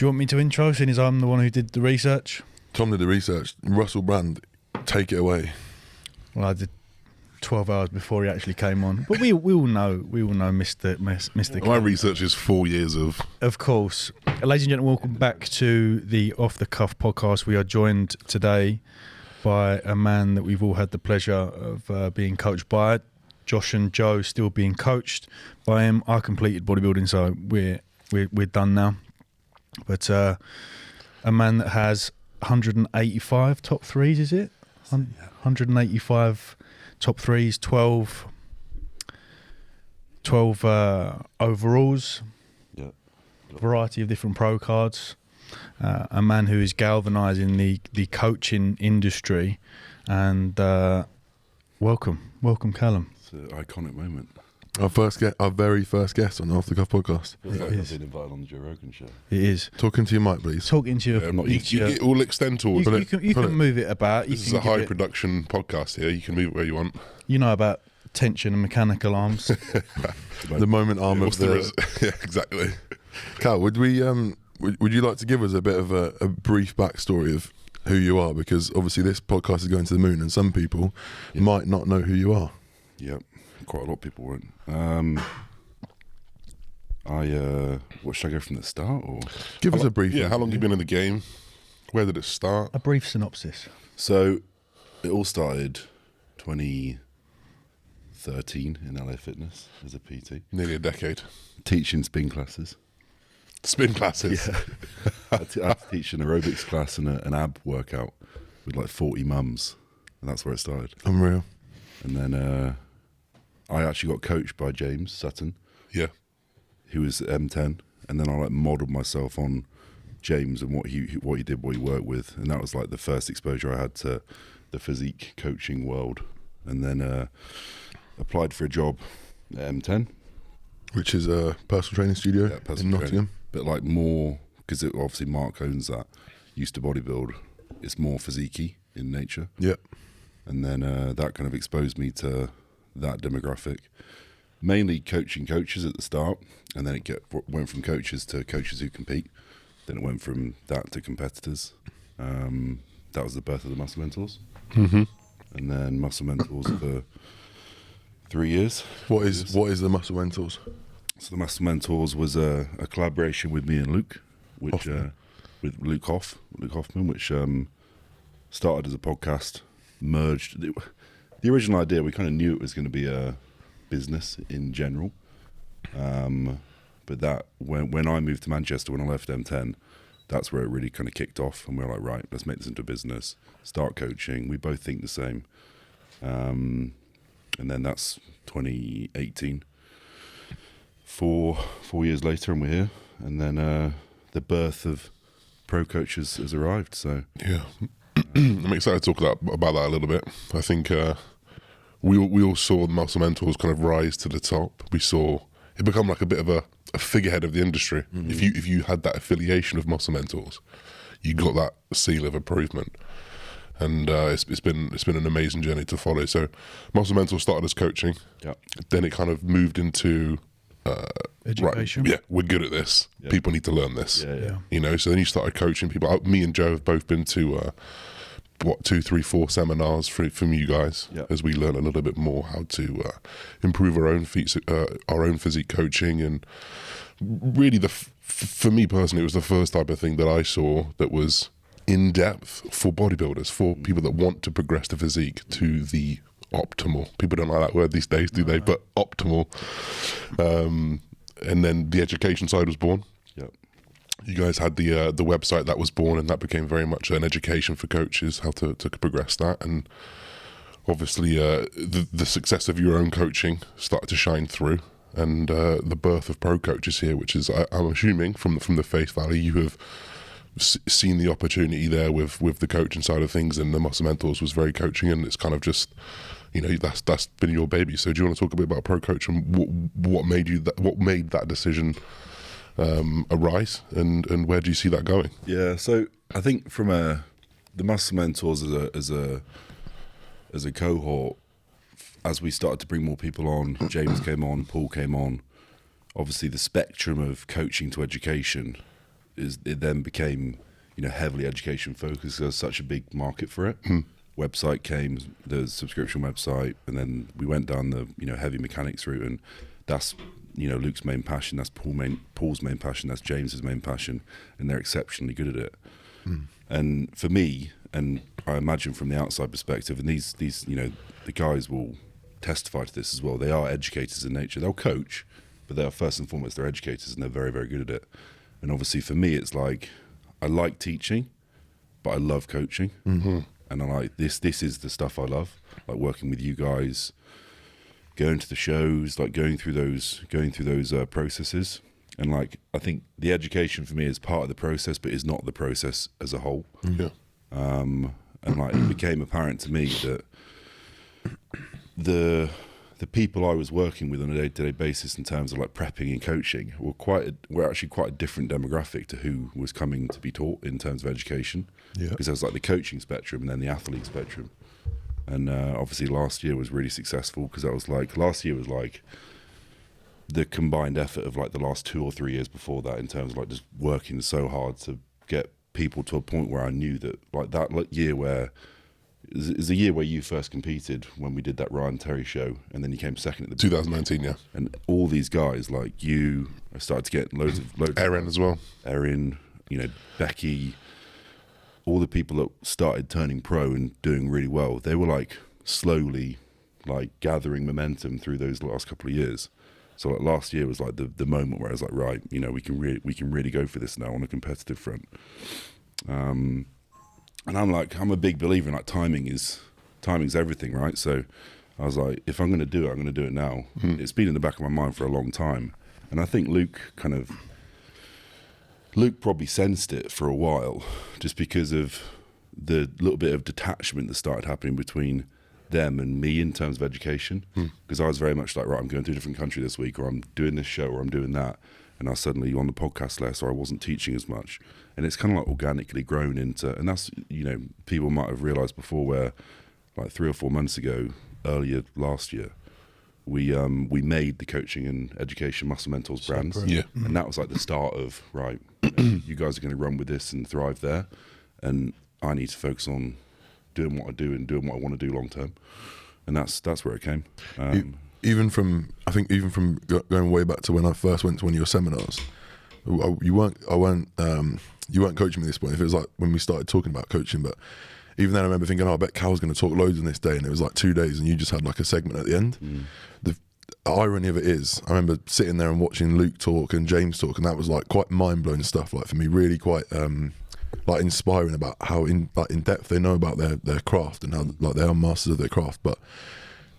you want me to intro, seeing as I'm the one who did the research? Tom did the research. Russell Brand, take it away. Well, I did 12 hours before he actually came on. But we all know Mr. My research is 4 years of... Of course. Ladies and gentlemen, welcome back to the Off the Cuff podcast. We are joined today by a man that we've all had the pleasure of being coached by. Josh and Joe still being coached by him. I completed bodybuilding, so we're done now. But a man that has 185 top threes, is it? 185 top threes, 12 overalls, variety of different pro cards. A man who is galvanising the coaching industry. And welcome, Calum. It's an iconic moment. Our very first guest on the Off the Cuff podcast. Feels like I've been invited on the Joe Rogan show. It is. Talking to your mic, please. Talking to your... You all extend towards You can move it about. This is a high production podcast here. You can move it where you want. You know about tension and mechanical arms. The moment arm of the... Yeah, exactly. Cal, would you like to give us a bit of a brief backstory of who you are? Because obviously this podcast is going to the moon and some people might not know who you are. Yeah, quite a lot of people won't. What, should I go from the start? Or Give us a brief... Yeah, how long have you been in the game? Where did it start? A brief synopsis. So, it all started 2013 in LA Fitness as a PT. Nearly a decade. Teaching spin classes. Spin classes? Yeah. I had to teach an aerobics class and an ab workout with like 40 mums. And that's where it started. Unreal. And then I actually got coached by James Sutton. Yeah. Who was M10. And then I like modelled myself on James and what he did, what he worked with. And that was like the first exposure I had to the physique coaching world. And then applied for a job at M10. Which is a personal training studio in Nottingham. But like more, because obviously Mark owns that, used to bodybuild. It's more physique-y in nature. Yeah. And then that kind of exposed me to that demographic. Mainly coaching coaches at the start, and then it went from coaches to coaches who compete. Then it went from that to competitors. That was the birth of the Muscle Mentors. Mm-hmm. And then Muscle Mentors for 3 years. What is the Muscle Mentors? So the Muscle Mentors was a collaboration with me and Luke, which with Luke Hoffman, which started as a podcast, merged. The original idea, we kind of knew it was going to be a business in general, but that when I moved to Manchester, when I left M10, that's where it really kind of kicked off, and we were like, right, let's make this into a business, start coaching. We both think the same, and then that's 2018. 4 years later, and we're here, and then the birth of ProCoach has arrived. So yeah, I'm excited to talk about that a little bit. I think we all saw the Muscle Mentors kind of rise to the top. We saw it become like a bit of a figurehead of the industry. Mm-hmm. If you had that affiliation of Muscle Mentors, you got that seal of approval. And it's been an amazing journey to follow. So Muscle Mentors started as coaching. Yeah. Then it kind of moved into education. Right, yeah, we're good at this. Yeah. People need to learn this. Yeah. You know, so then you started coaching people. Me and Joe have both been to 2, 3, 4 seminars from you guys, as we learn a little bit more how to improve our own physique coaching. And really, for me personally, it was the first type of thing that I saw that was in depth for bodybuilders, for people that want to progress the physique to the optimal. People don't like that word these days, do they? But optimal. And then the education side was born. Yeah. You guys had the website that was born, and that became very much an education for coaches, how to progress that. And obviously the success of your own coaching started to shine through, and the birth of ProCoach is here, which is, I'm assuming from the face value, you have seen the opportunity there with the coaching side of things, and the Muscle Mentors was very coaching, and it's kind of just, you know, that's been your baby. So do you want to talk a bit about ProCoach and what made that decision arise, and where do you see that going? Yeah, so I think from the Muscle Mentors as a cohort, as we started to bring more people on, James came on, Paul came on, obviously the spectrum of coaching to education it then became, you know, heavily education focused. There was such a big market for it. Website came, the subscription website, and then we went down the, you know, heavy mechanics route, and that's, you know, Luke's main passion, that's Paul's main passion, that's James's main passion, and they're exceptionally good at it. And for me, and I imagine from the outside perspective, and these you know, the guys will testify to this as well, they are educators in nature. They'll coach, but they are first and foremost, they're educators, and they're very, very good at it. And obviously for me, it's like, I like teaching, but I love coaching. And I like this is the stuff I love, like working with you guys, going to the shows, like going through those processes. And like, I think the education for me is part of the process, but is not the process as a whole. And like, it became apparent to me that the people I was working with on a day-to-day basis in terms of like prepping and coaching were actually quite a different demographic to who was coming to be taught in terms of education. Because there was like the coaching spectrum and then the athlete spectrum. And obviously last year was really successful, because last year was like the combined effort of like the last 2 or 3 years before that, in terms of like just working so hard to get people to a point where I knew that, like, that year where is a year where you first competed, when we did that Ryan Terry show, and then you came second at the 2019, yeah. And all these guys like you, I started to get loads of Erin as well. Erin, you know, Becky, all the people that started turning pro and doing really well, they were like slowly like gathering momentum through those last couple of years. So like last year was like the moment where I was like, right, you know, we can really go for this now on a competitive front. And I'm a big believer in like timing's everything, right? So I was like, if I'm going to do it, I'm going to do it now. It's been in the back of my mind for a long time. And I think Luke probably sensed it for a while, just because of the little bit of detachment that started happening between them and me in terms of education. Because I was very much like, right, I'm going to a different country this week, or I'm doing this show, or I'm doing that. And I was suddenly on the podcast less, or I wasn't teaching as much. And it's kind of like organically grown into, and that's, you know, people might have realised before, where like 3 or 4 months ago, earlier last year, we made the coaching and education Muscle Mentors brands. And that was like the start of, right, you guys are going to run with this and thrive there, and I need to focus on doing what I do and doing what I want to do long term. And that's where it came. Even from going way back to when I first went to one of your seminars, you weren't coaching me at this point. If it was like when we started talking about coaching, but even then I remember thinking, I bet Cal's going to talk loads on this day, and it was like 2 days, and you just had like a segment at the end. The irony of it is, I remember sitting there and watching Luke talk and James talk, and that was like quite mind-blowing stuff. Like for me, really quite like inspiring about how in depth they know about their craft, and how like they are masters of their craft. But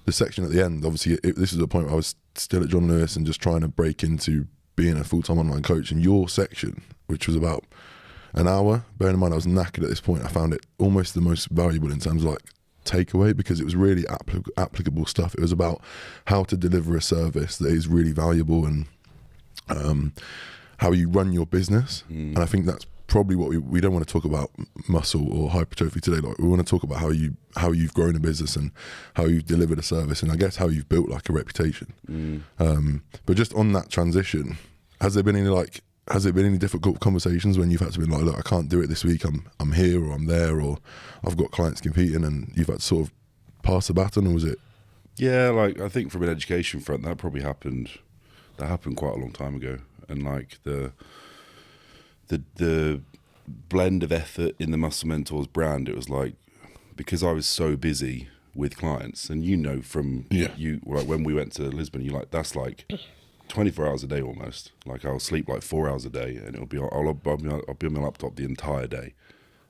the section at the end, obviously, this is a point where I was still at John Lewis and just trying to break into being a full-time online coach. And your section, which was about an hour, bearing in mind I was knackered at this point, I found it almost the most valuable in terms of like takeaway, because it was really applicable stuff. It was about how to deliver a service that is really valuable, and how you run your business. And I think that's probably what we don't want to talk about muscle or hypertrophy today. Like, we want to talk about how you've grown a business and how you've delivered a service, and I guess how you've built like a reputation. But just on that transition, has there been any difficult conversations when you've had to be like, look, I can't do it this week, I'm here, or I'm there, or I've got clients competing, and you've had to sort of pass the baton? Or was it? Yeah, like I think from an education front, that probably happened quite a long time ago. And like the blend of effort in the Muscle Mentors brand, it was like, because I was so busy with clients, and you know, from you, like when we went to Lisbon, you like, that's like 24 hours a day almost. Like I'll sleep like 4 hours a day, and I'll be on my laptop the entire day,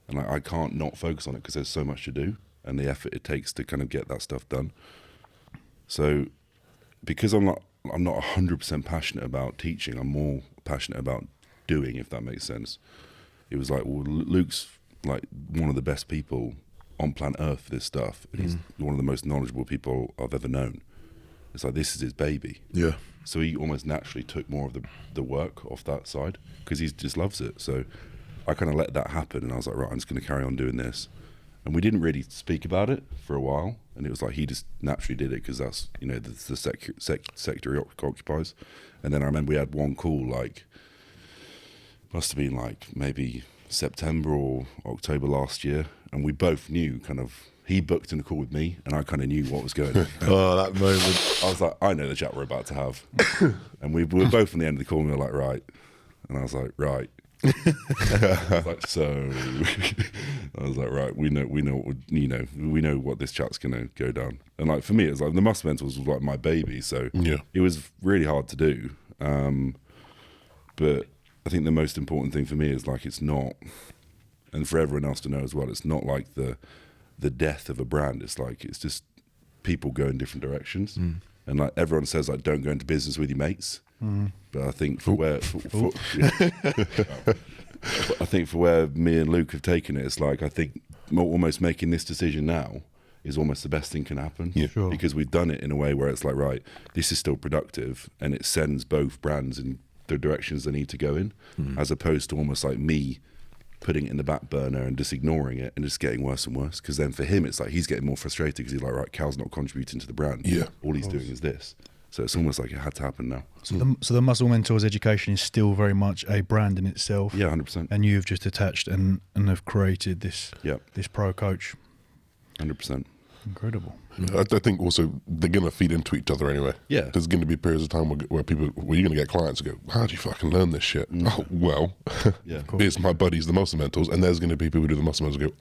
and like I can't not focus on it because there's so much to do, and the effort it takes to kind of get that stuff done. So because I'm not 100% passionate about teaching, I'm more passionate about doing, if that makes sense. It was like, well, Luke's like one of the best people on planet Earth for this stuff. He's one of the most knowledgeable people I've ever known. It's like, this is his baby. Yeah. So he almost naturally took more of the work off that side, because he just loves it. So I kind of let that happen, and I was like, right, I'm just going to carry on doing this. And we didn't really speak about it for a while, and it was like he just naturally did it because that's, you know, the sector he occupies. And then I remember we had one call, like, must have been like maybe September or October last year, and we both knew kind of, he booked in a call with me and I kind of knew what was going on. Oh, that moment. I was like, I know the chat we're about to have. And we were both on the end of the call and we were like, right. And I was like, right. I was like, so I was like, right, we know what this chat's gonna go down. And like for me, it's like the muscle mentors was like my baby, so it was really hard to do. But I think the most important thing for me is like, it's not, and for everyone else to know as well, it's not like the death of a brand. It's like, it's just people go in different directions. And like everyone says, like, don't go into business with your mates. But I think for where I think for where me and Luke have taken it, it's like, I think almost making this decision now is almost the best thing can happen. Because we've done it in a way where it's like, right, this is still productive and it sends both brands in the directions they need to go in, as opposed to almost like me putting it in the back burner and just ignoring it and just getting worse and worse. Because then for him, it's like he's getting more frustrated because he's like, right, Cal's not contributing to the brand. All he's doing is this. So it's almost like it had to happen now. So the Muscle Mentors education is still very much a brand in itself. 100%. And you've just attached and have created this this ProCoach. 100%. Incredible. I think also they're going to feed into each other anyway. There's going to be periods of time where you're going to get clients who go, how do you fucking learn this shit? Oh, well, here's my buddies, the muscle mentors, and there's going to be people who do the muscle mentors who go,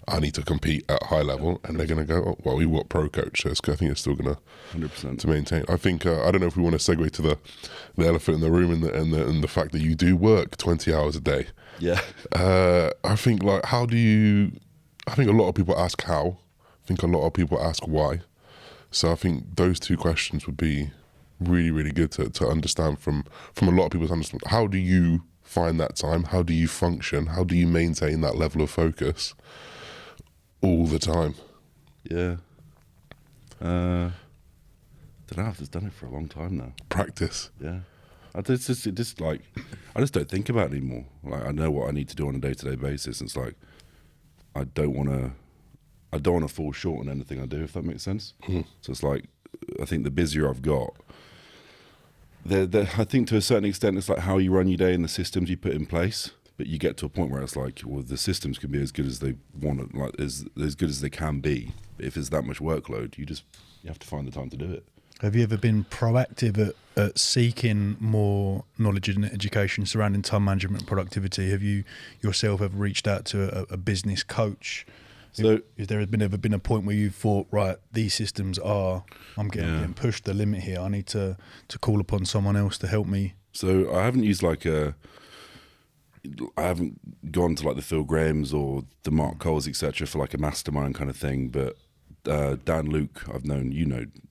I need to compete at a high level, and they're going to go, oh, well, we've got ProCoach, so I think it's still going to 100% to maintain. I think, I don't know if we want to segue to the elephant in the room and the fact that you do work 20 hours a day. I think, like, I think a lot of people ask how. I think a lot of people ask why. So I think those two questions would be really, really good to understand from a lot of people's understanding. How do you find that time? How do you function? How do you maintain that level of focus all the time? Don't know, I've just done it for a long time now. Practice. I just don't think about it anymore. Like, I know what I need to do on a day-to-day basis. It's like, I don't want to fall short on anything I do, if that makes sense. So it's like, I think the busier I've got, I think to a certain extent, it's like how you run your day and the systems you put in place. But you get to a point where it's like, well, the systems can be as good as they want, like as good as they can be. But if it's that much workload, you have to find the time to do it. Have you ever been proactive at seeking more knowledge and education surrounding time management and productivity? Have you yourself ever reached out to a business coach? So, has there ever been a point where you thought, right, these systems I'm getting pushed the limit here. I need to call upon someone else to help me. So I haven't used I haven't gone to like the Phil Grahams or the Mark Coles, etc., for like a mastermind kind of thing. But Dan Luke, I've known,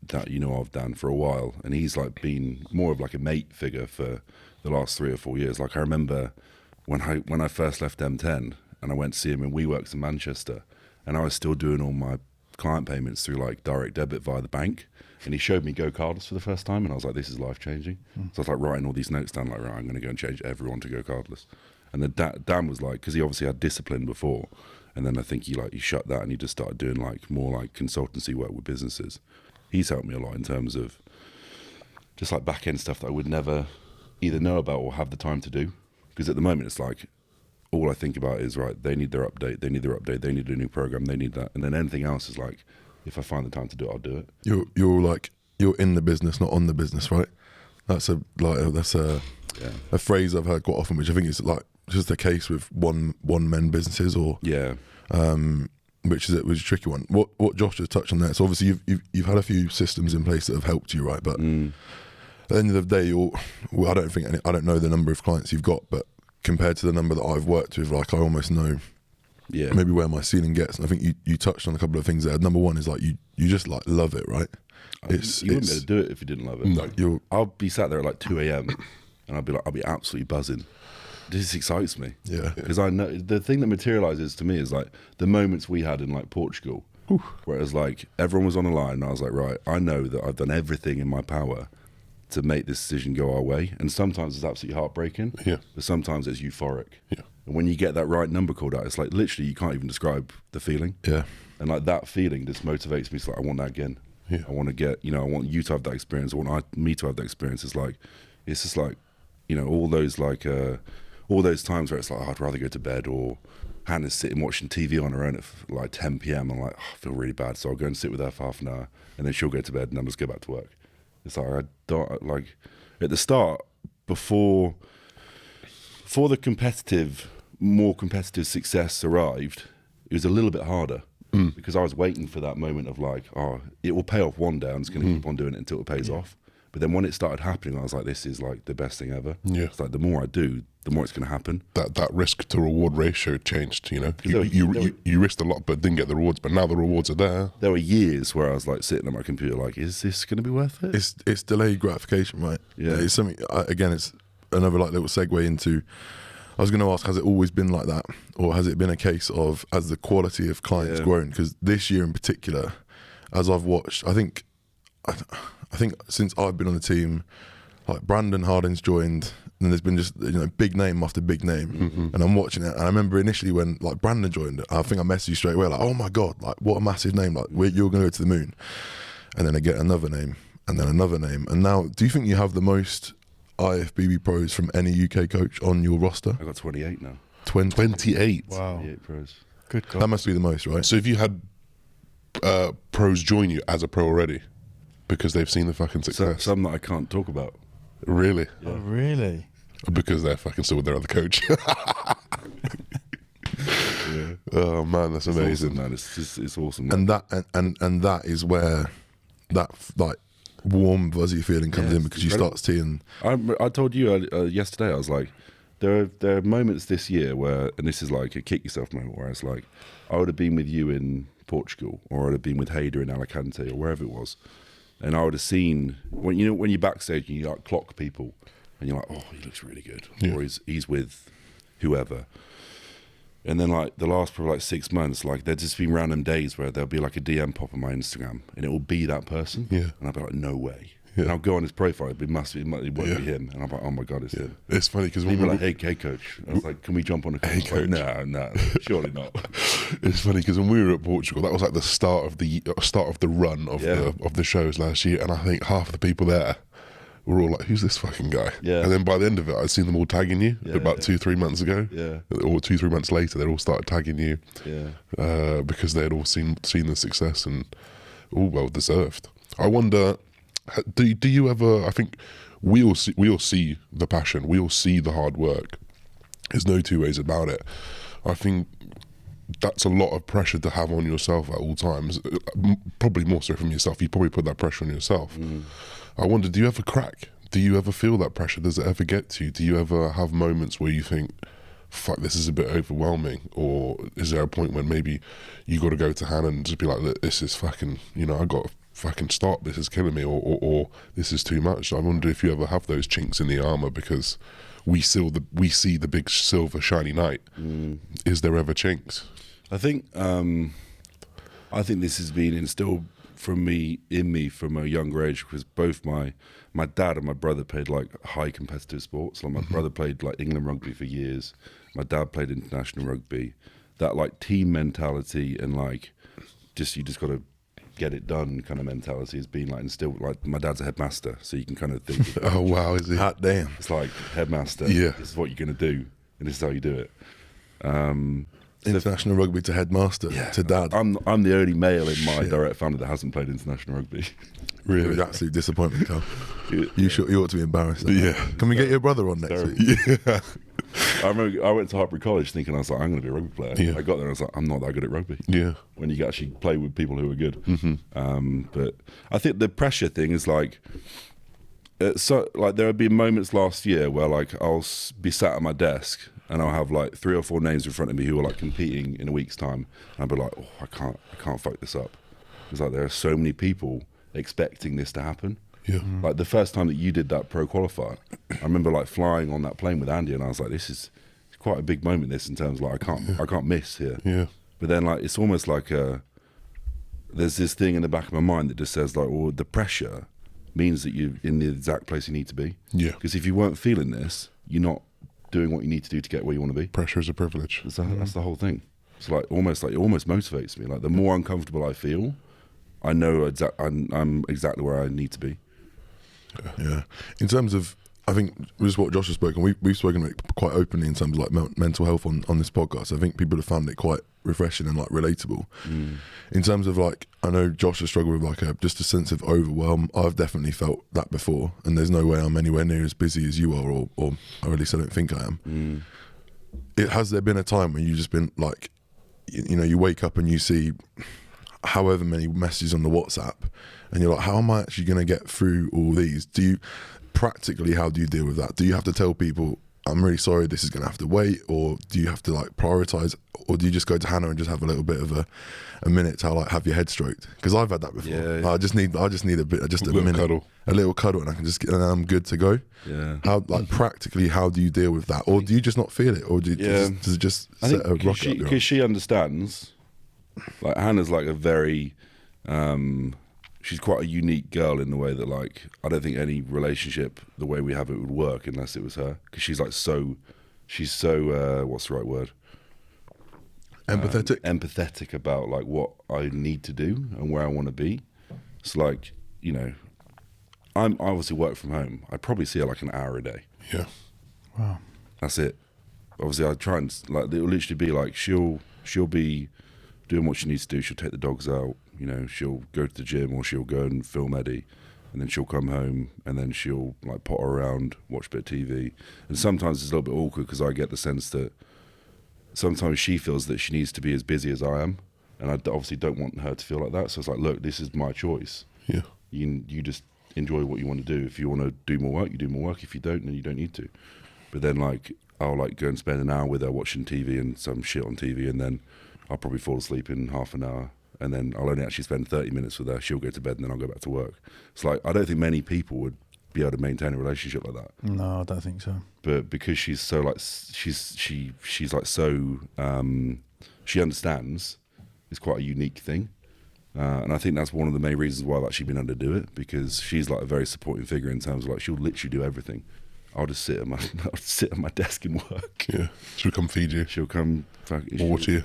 of Dan for a while, and he's like been more of like a mate figure for the last 3 or 4 years. Like I remember when I first left M10 and I went to see him in WeWorks in Manchester. And I was still doing all my client payments through like direct debit via the bank. And he showed me Go Cardless for the first time. And I was like, this is life changing. So I was like writing all these notes down, like, right, I'm going to go and change everyone to Go Cardless. And then Dan was like, because he obviously had discipline before. And then I think he shut that and he just started doing like more like consultancy work with businesses. He's helped me a lot in terms of just like back end stuff that I would never either know about or have the time to do. Because at the moment it's like, all I think about is, right, they need their update, they need a new program, they need that. And then anything else is like, if I find the time to do it, I'll do it. You're in the business, not on the business, right? That's a phrase I've heard quite often, which I think is like just the case with one men businesses or which is a tricky one. What Josh has touched on there. So obviously you've had a few systems in place that have helped you, right? But at the end of the day, I don't know the number of clients you've got, but compared to the number that I've worked with, like I almost know maybe where my ceiling gets. And I think you touched on a couple of things there. Number one is like you just like love it, right? You wouldn't be able to do it if you didn't love it. No, I'll be sat there at like 2 a.m. and I'll be absolutely buzzing. This excites me. Because I know the thing that materializes to me is like the moments we had in like Portugal, where it was like everyone was on a line and I was like, right, I know that I've done everything in my power to make this decision go our way. And sometimes it's absolutely heartbreaking, but sometimes it's euphoric. And when you get that right number called out, it's like literally you can't even describe the feeling. And like that feeling just motivates me. It's like, I want that again. I want to get, I want you to have that experience. I want me to have that experience. It's just like, all those like, all those times where it's like, oh, I'd rather go to bed, or Hannah's sitting watching TV on her own at like 10 p.m. I'm like, oh, I feel really bad, so I'll go and sit with her for half an hour, and then she'll go to bed, and then I'll just go back to work. It's like, I don't, like, at the start, before the more competitive success arrived, it was a little bit harder. Because I was waiting for that moment of like, oh, it will pay off one day. I'm just going to keep on doing it until it pays off. But then when it started happening, I was like, this is like the best thing ever. Yeah. It's like the more I do, the more it's going to happen. That risk to reward ratio changed. You risked a lot, but didn't get the rewards. But now the rewards are there. There were years where I was like sitting at my computer, like, is this going to be worth it? It's delayed gratification, right? Yeah. It's something. Again, it's another like little segue into. I was going to ask, has it always been like that, or has it been a case of as the quality of clients grown? Because this year in particular, as I've watched, I think since I've been on the team, like Brandon Harding's joined, and there's been just big name after big name, and I'm watching it. And I remember initially when like Brandon joined, I think I messaged you straight away like, oh my god, like what a massive name, like you're going to go to the moon, and then I get another name, and then another name, and now do you think you have the most IFBB pros from any UK coach on your roster? I got 28 now. 28. Wow. 28 pros. Good God. That must be the most, right? So if you had pros join you as a pro already, because they've seen the fucking success. Some that I can't talk about. Really? Oh, really? Because they're fucking still with their other coach. Oh man, that's amazing. Awesome, man. It's awesome. And that is where that like warm fuzzy feeling comes in, because you start seeing. I told you yesterday, I was like, there are moments this year where, and this is like a kick yourself moment, where it's like, I would have been with you in Portugal, or I would have been with Hader in Alicante, or wherever it was, and I would have seen when you're backstage and you like clock people, and you're like, oh, he looks really good, or he's with whoever. And then like the last probably like 6 months, like there's just been random days where there'll be like a DM pop on my Instagram, and it will be that person. Yeah. And I'll be like, no way. Yeah. And I'll go on his profile, it won't be him. And I'm like, oh my God, it's him. It's funny because People are like, hey coach. I was like, can we jump on a call? Hey coach. Like, no, surely not. It's funny because when we were at Portugal, that was like the start of the run of the shows last year, and I think half the people there were all like, who's this fucking guy? Yeah. And then by the end of it, I'd seen them all tagging you about 2-3 months ago. Yeah. Or 2-3 months later, they'd all started tagging you. Yeah. Because they had all seen the success, and all well deserved. I wonder, do you ever? I think we all see the passion, we all see the hard work. There's no two ways about it. I think that's a lot of pressure to have on yourself at all times. Probably more so from yourself. You probably put that pressure on yourself. I wonder, do you ever crack? Do you ever feel that pressure? Does it ever get to you? Do you ever have moments where you think, fuck, this is a bit overwhelming? Or is there a point when maybe you got to go to Hannah and just be like, look, this is fucking, I got to fucking stop, this is killing me, or this is too much? I wonder if you ever have those chinks in the armour, because we see the big silver shiny knight. Is there ever chinks? I think this has been instilled in me from a younger age, because both my dad and my brother played like high competitive sports. Like my brother played like England rugby for years. My dad played international rugby. That like team mentality and like you just got to get it done kind of mentality has been like instilled. Like my dad's a headmaster, so you can kind of think. Oh wow, is he? Hot damn. It's like headmaster. Yeah. This is what you're going to do, and this is how you do it. International rugby to headmaster to dad. I'm the only male in my direct family that hasn't played international rugby. Really? It was absolute disappointment, Carl. You ought to be embarrassed. Yeah. Can we get your brother on next week? Yeah. I remember I went to Hartbury College thinking I was like, I'm going to be a rugby player. Yeah. I got there and I was like, I'm not that good at rugby. Yeah. When you actually play with people who are good. But I think the pressure thing is like, so like there have been moments last year where like I'll be sat at my desk and I'll have like 3 or 4 names in front of me who are like competing in a week's time, and I'll be like, oh, I can't fuck this up. It's like there are so many people expecting this to happen. Yeah. Like the first time that you did that pro qualifier, I remember like flying on that plane with Andy, and I was like, this is quite a big moment. This in terms of like I can't miss here. Yeah. But then like it's almost like there's this thing in the back of my mind that just says like, well, the pressure means that you're in the exact place you need to be. Yeah. Because if you weren't feeling this, you're not doing what you need to do to get where you want to be. Pressure is a privilege. That's the whole thing. It's like it almost motivates me. Like the more uncomfortable I feel, I know I'm exactly where I need to be. Yeah. In terms of I think this is what Josh has spoken. We've spoken about it quite openly in terms of like mental health on this podcast. I think people have found it quite refreshing and like relatable. In terms of like, I know Josh has struggled with like just a sense of overwhelm. I've definitely felt that before, and there's no way I'm anywhere near as busy as you are, or at least I don't think I am. Has there been a time when you just been like, you know, you wake up and you see however many messages on the WhatsApp, and you're like, how am I actually going to get through all these? Practically, how do you deal with that? Do you have to tell people, I'm really sorry, this is going to have to wait, or do you have to like prioritize, or do you just go to Hannah and just have a little bit of a minute to like have your head stroked? Because I've had that before. Yeah. I just need a bit, just a minute, cuddle. a little cuddle, and I can just, and I'm good to go. Yeah. How like practically, how do you deal with that, or do you just not feel it, or does it just set a rocket up? Because she understands. Like Hannah's like a very. She's quite a unique girl in the way that, like, I don't think any relationship the way we have it would work unless it was her, because she's so what's the right word? Empathetic. Empathetic about like what I need to do and where I want to be. It's like, you know, I obviously work from home. I probably see her like an hour a day. Yeah. Wow. That's it. Obviously, I try and like it'll literally be like she'll be doing what she needs to do. She'll take the dogs out. You know, she'll go to the gym, or she'll go and film Eddie, and then she'll come home, and then she'll like potter around, watch a bit of TV. And sometimes it's a little bit awkward because I get the sense that sometimes she feels that she needs to be as busy as I am, and I obviously don't want her to feel like that. So it's like, look, this is my choice. Yeah. You just enjoy what you want to do. If you want to do more work, you do more work. If you don't, then you don't need to. But then like I'll like go and spend an hour with her watching TV and some shit on TV, and then I'll probably fall asleep in half an hour. And then I'll only actually spend 30 minutes with her. She'll go to bed, and then I'll go back to work. It's like, I don't think many people would be able to maintain a relationship like that. No, I don't think so. But because she's so like, she's like so, she understands. It's quite a unique thing. And I think that's one of the main reasons why I've actually been able to do it, because she's like a very supporting figure in terms of like, she'll literally do everything. I'll just sit at my desk and work. Yeah. She'll come feed you. She'll come Water you.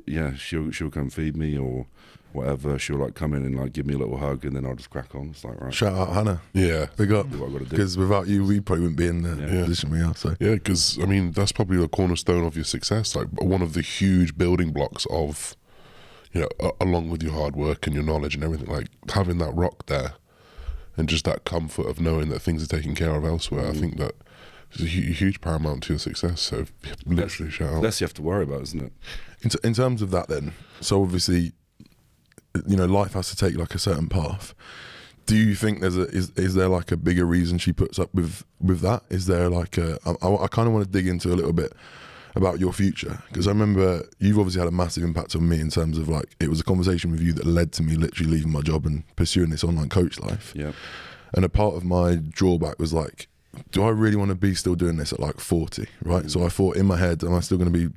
Yeah, she'll come feed me or whatever. She'll like come in and like give me a little hug, and then I'll just crack on. It's like, right. Shout out Hannah. Yeah. Big up. Do what I've got to do. Because without you, we probably wouldn't be in the position we are. So Yeah, because I mean that's probably the cornerstone of your success. Like one of the huge building blocks of, you know, along with your hard work and your knowledge and everything, like having that rock there, and just that comfort of knowing that things are taken care of elsewhere. I think that is a huge paramount to your success. So literally, shout out. Less you have to worry about, isn't it? in terms of that, then, so obviously, you know, life has to take like a certain path. Do you think is there like a bigger reason she puts up with that? Is there like I kind of want to dig into a little bit about your future, because I remember you've obviously had a massive impact on me in terms of like, it was a conversation with you that led to me literally leaving my job and pursuing this online coach life. Yeah. And a part of my drawback was like, do I really want to be still doing this at like 40, right? So I thought in my head, am I still going to be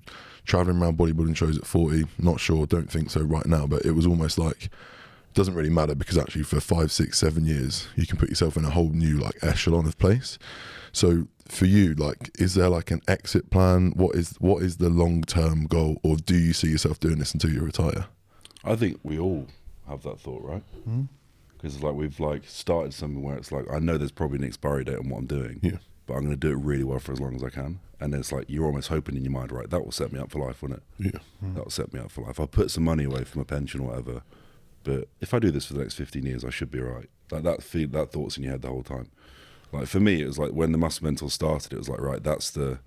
traveling around bodybuilding shows at 40? Not sure, don't think so right now, but it was almost like, doesn't really matter, because actually for 5, 6, 7 years, you can put yourself in a whole new like echelon of place. So for you, like, is there like an exit plan? What is the long-term goal, or do you see yourself doing this until you retire? I think we all have that thought, right? Because like we've like started something where it's like, I know there's probably an expiry date on what I'm doing, but I'm going to do it really well for as long as I can. And it's like, you're almost hoping in your mind, right, that will set me up for life, won't it? Yeah. That will set me up for life. I'll put some money away for my pension or whatever, but if I do this for the next 15 years, I should be all right. Like that thought's in your head the whole time. Like for me, it was like when the Muscle Mental started, it was like, right, that's the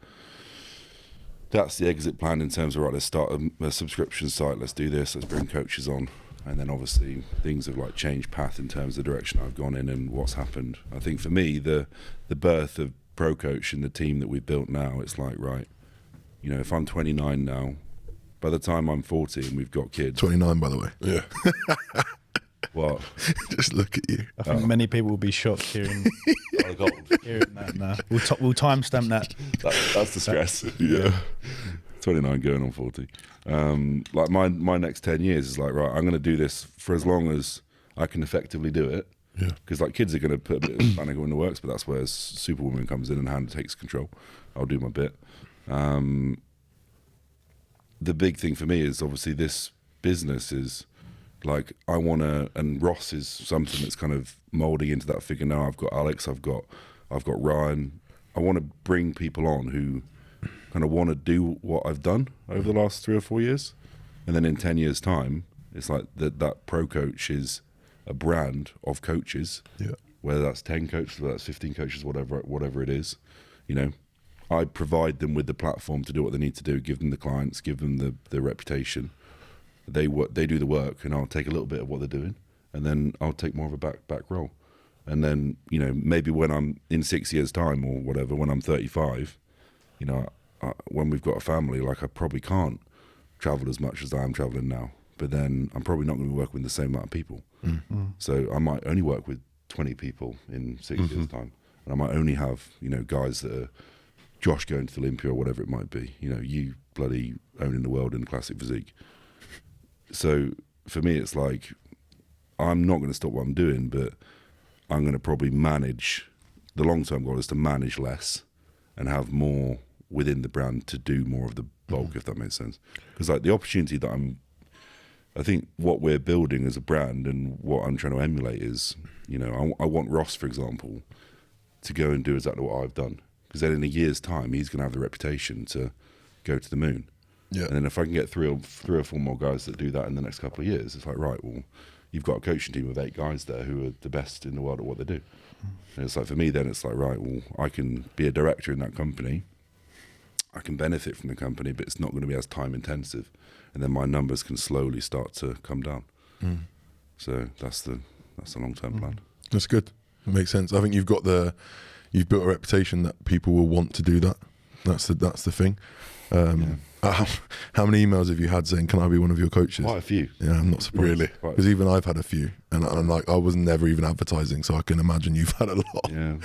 exit plan in terms of, right, let's start a subscription site, let's do this, let's bring coaches on. And then obviously things have like changed path in terms of the direction I've gone in and what's happened. I think for me, the birth of ProCoach and the team that we've built now, it's like, right, you know, if I'm 29 now, by the time I'm 40 and we've got kids. 29, by the way. Yeah. What? Just look at you. I think many people will be shocked hearing that now. We'll timestamp that. That's the stress. Yeah. 29 going on 40. Like my next 10 years is like, right, I'm going to do this for as long as I can effectively do it. Yeah. Because like kids are going to put a bit of panic in the works, but that's where Superwoman comes in and Hannah takes control. I'll do my bit. The big thing for me is obviously this business is like, I want to, and Ross is something that's kind of moulding into that figure now. I've got Alex, I've got I've got Ryan. I want to bring people on who kind of want to do what I've done over the last 3 or 4 years, and then in 10 years' time, it's like that ProCoach is a brand of coaches. Yeah. Whether that's 10 coaches, whether that's 15 coaches, whatever it is, you know, I provide them with the platform to do what they need to do, give them the clients, give them the reputation. They do the work, and I'll take a little bit of what they're doing, and then I'll take more of a back role. And then, you know, maybe when I'm in 6 years' time or whatever, when I'm 35, you know, when we've got a family, like I probably can't travel as much as I am traveling now. But then I'm probably not going to be working with the same amount of people. Mm-hmm. So I might only work with 20 people in 6 years' time. And I might only have, you know, guys that are Josh going to the Olympia or whatever it might be. You know, you bloody owning the world in classic physique. So for me, it's like, I'm not going to stop what I'm doing, but I'm going to probably manage. The long-term goal is to manage less and have more within the brand to do more of the bulk, if that makes sense. Because like the opportunity that I think what we're building as a brand and what I'm trying to emulate is, you know, I want Ross, for example, to go and do exactly what I've done. Because then in a year's time, he's going to have the reputation to go to the moon. Yeah. And then if I can get three or four more guys that do that in the next couple of years, it's like, right, well, you've got a coaching team of 8 guys there who are the best in the world at what they do. And it's like, for me, then it's like, right, well, I can be a director in that company. I can benefit from the company, but it's not going to be as time intensive. And then my numbers can slowly start to come down. So that's the long-term plan. That's good. It makes sense. I think you've built a reputation that people will want to do that. That's the thing. How many emails have you had saying, "Can I be one of your coaches?" Quite a few. Yeah, I'm not surprised. Really? Because even I've had a few, and I'm like, I was never even advertising, so I can imagine you've had a lot. Yeah.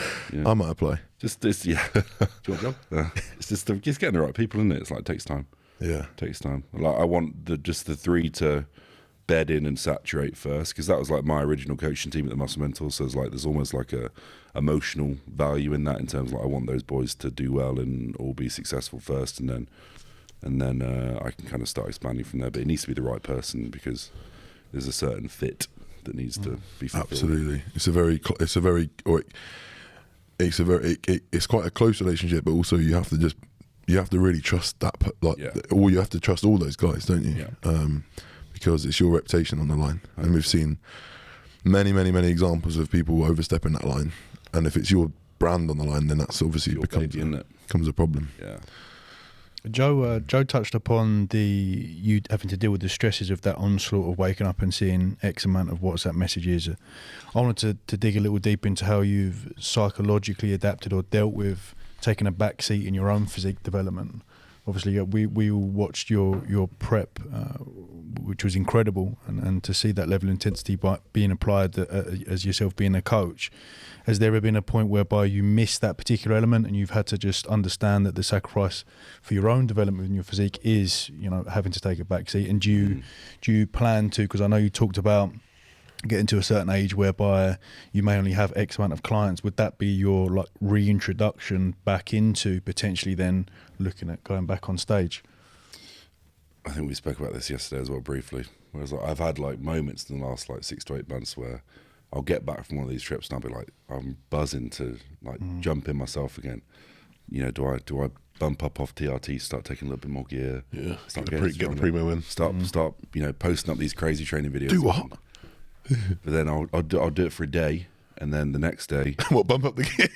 I might apply. Just this, yeah. Do you want a job? It's just getting the right people, isn't it? It's like, it takes time. Yeah, it takes time. Like I want the 3 to bed in and saturate first, because that was like my original coaching team at the Muscle Mentors. So it's like there's almost like a emotional value in that, in terms of like I want those boys to do well and all be successful first, and then I can kind of start expanding from there. But it needs to be the right person, because there's a certain fit that needs to be fulfilled. Absolutely. It's quite a close relationship, but also you have to really trust that. Or you have to trust all those guys, don't you? Yeah. Because it's your reputation on the line, and we've seen many examples of people overstepping that line. And if it's your brand on the line, then that's obviously becomes a problem. Yeah. Joe touched upon you having to deal with the stresses of that onslaught of waking up and seeing X amount of WhatsApp messages. I wanted to dig a little deep into how you've psychologically adapted or dealt with taking a back seat in your own physique development. Obviously, we all watched your prep, which was incredible, and to see that level of intensity being applied as yourself being a coach. Has there ever been a point whereby you missed that particular element and you've had to just understand that the sacrifice for your own development in your physique is, you know, having to take a back seat? And do you plan to, because I know you talked about getting to a certain age whereby you may only have X amount of clients, would that be your like reintroduction back into potentially then looking at going back on stage? I think we spoke about this yesterday as well briefly. Whereas like, I've had like moments in the last like 6 to 8 months where I'll get back from one of these trips and I'll be like, I'm buzzing to like jump in myself again. You know, do I bump up off TRT, start taking a little bit more gear? Yeah, start get the primo in. Start, you know, posting up these crazy training videos. Do what? But then I'll do it for a day, and then the next day, what, bump up the gear?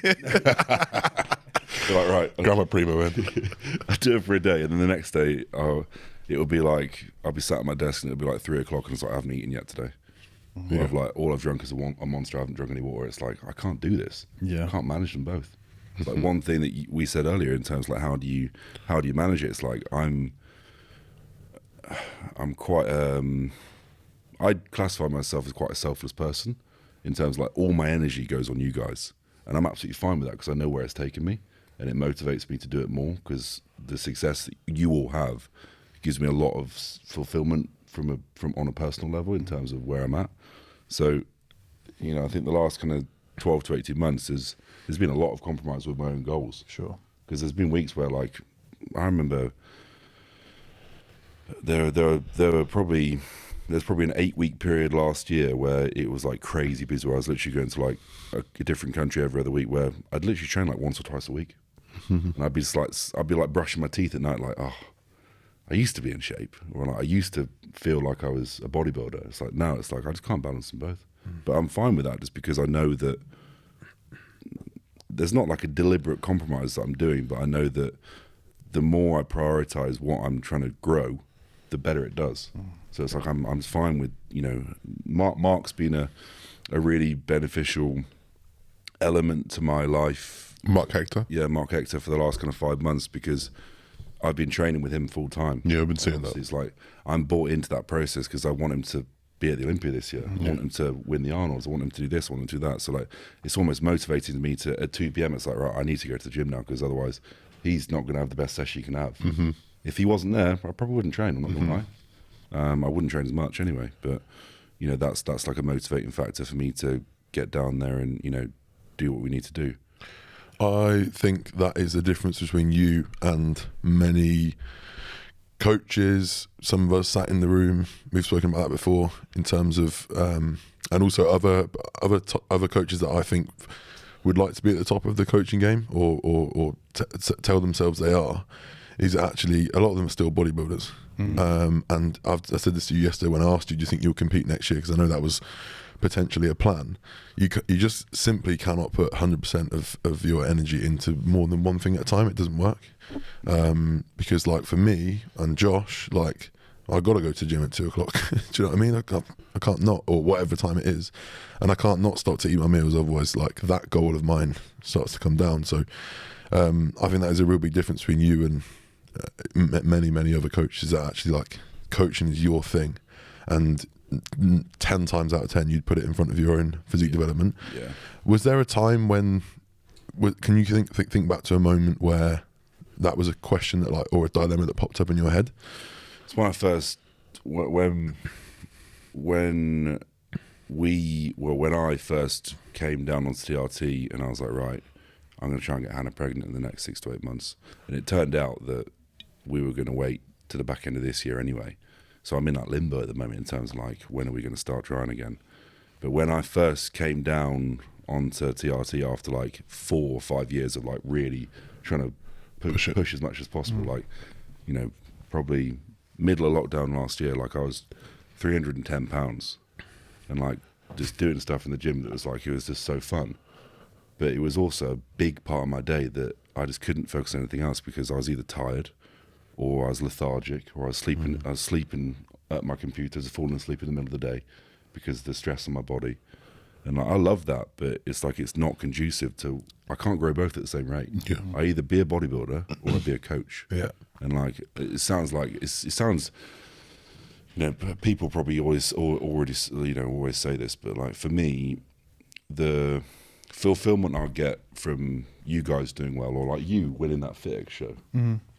like, right, grab my primo in. I do it for a day, and then the next day, it'll be like I'll be sat at my desk, and it'll be like 3 o'clock, and it's like I haven't eaten yet today. Yeah. All I've drunk is a Monster. I haven't drunk any water. It's like I can't do this. Yeah, I can't manage them both. It's like one thing that we said earlier in terms of like how do you manage it? It's like I'm quite I'd classify myself as quite a selfless person in terms of like all my energy goes on you guys, and I'm absolutely fine with that because I know where it's taken me, and it motivates me to do it more because the success that you all have gives me a lot of fulfillment from on a personal level in terms of where I'm at. So, you know, I think the last kind of 12 to 18 months there's been a lot of compromise with my own goals. Sure. Because there's been weeks where like I remember there were probably there's probably an 8-week period last year where it was like crazy busy, where I was literally going to like a different country every other week, where I'd literally train like once or twice a week. And I'd be like brushing my teeth at night, like, oh, I used to be in shape, or like I used to feel like I was a bodybuilder. It's like now it's like I just can't balance them both. But I'm fine with that, just because I know that there's not like a deliberate compromise that I'm doing, but I know that the more I prioritize what I'm trying to grow, the better it does. So it's like I'm fine with, you know, Mark's been a really beneficial element to my life. Mark Hector? Yeah, Mark Hector, for the last kind of 5 months, because I've been training with him full time. Yeah, I've been seeing that. It's like I'm bought into that process because I want him to be at the Olympia this year. I want him to win the Arnolds. I want him to do this. I want him to do that. So like, it's almost motivating me to, at 2 p.m, it's like, right, I need to go to the gym now, because otherwise he's not going to have the best session he can have. If he wasn't there, I probably wouldn't train. I'm not going to lie. I wouldn't train as much anyway. But you know, that's like a motivating factor for me to get down there and, you know, do what we need to do. I think that is the difference between you and many coaches. Some of us sat in the room, we've spoken about that before, in terms of and also other coaches that I think would like to be at the top of the coaching game, or tell themselves they are, is actually a lot of them are still bodybuilders. And I said this to you yesterday when I asked you, do you think you'll compete next year? Because I know that was potentially a plan. You just simply cannot put 100% of your energy into more than one thing at a time. It doesn't work. Because like for me and Josh, like I got to go to the gym at 2 o'clock. Do you know what I mean? I can't not, or whatever time it is, and I can't not stop to eat my meals. Otherwise, like that goal of mine starts to come down. So I think that is a real big difference between you and many other coaches, that actually like coaching is your thing, and 10 times out of 10 you'd put it in front of your own physique development. Yeah. Was there a time when, can you think back to a moment where that was a question that like, or a dilemma that popped up in your head? It's when I first, when I first came down onto TRT, and I was like, right, I'm going to try and get Hannah pregnant in the next 6 to 8 months. And it turned out that we were going to wait to the back end of this year anyway. So I'm in that limbo at the moment in terms of like, when are we going to start trying again? But when I first came down onto TRT after like 4 or 5 years of like really trying to push as much as possible, like, you know, probably middle of lockdown last year, like I was 310 pounds and like just doing stuff in the gym that was like, it was just so fun. But it was also a big part of my day that I just couldn't focus on anything else, because I was either tired or I was lethargic, or I was sleeping. I was sleeping at my computer, just falling asleep in the middle of the day because of the stress on my body. And like, I love that, but it's like it's not conducive to. I can't grow both at the same rate. Yeah. I either be a bodybuilder or I be a coach. Yeah. And like it sounds like it sounds. You know, people probably always say this, but like for me, the fulfillment I get from you guys doing well, or like you winning that FitX show,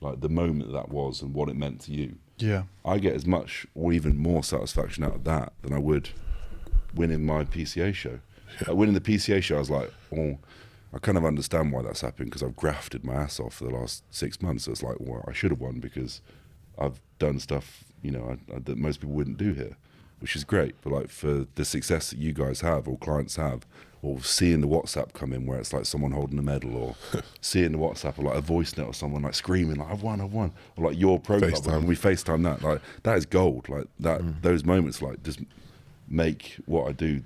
like the moment that was and what it meant to you. Yeah. I get as much or even more satisfaction out of that than I would winning my PCA show. Yeah. Winning the PCA show, I was like, oh, I kind of understand why that's happened, because I've grafted my ass off for the last 6 months. So it's like, well, I should have won because I've done stuff, you know, that most people wouldn't do here, which is great. But like for the success that you guys have or clients have, or seeing the WhatsApp come in where it's like someone holding a medal, or seeing the WhatsApp or like a voice note or someone like screaming like I've won, or like your pro club, and we FaceTime that, like that is gold. Like that, those moments like just make what I do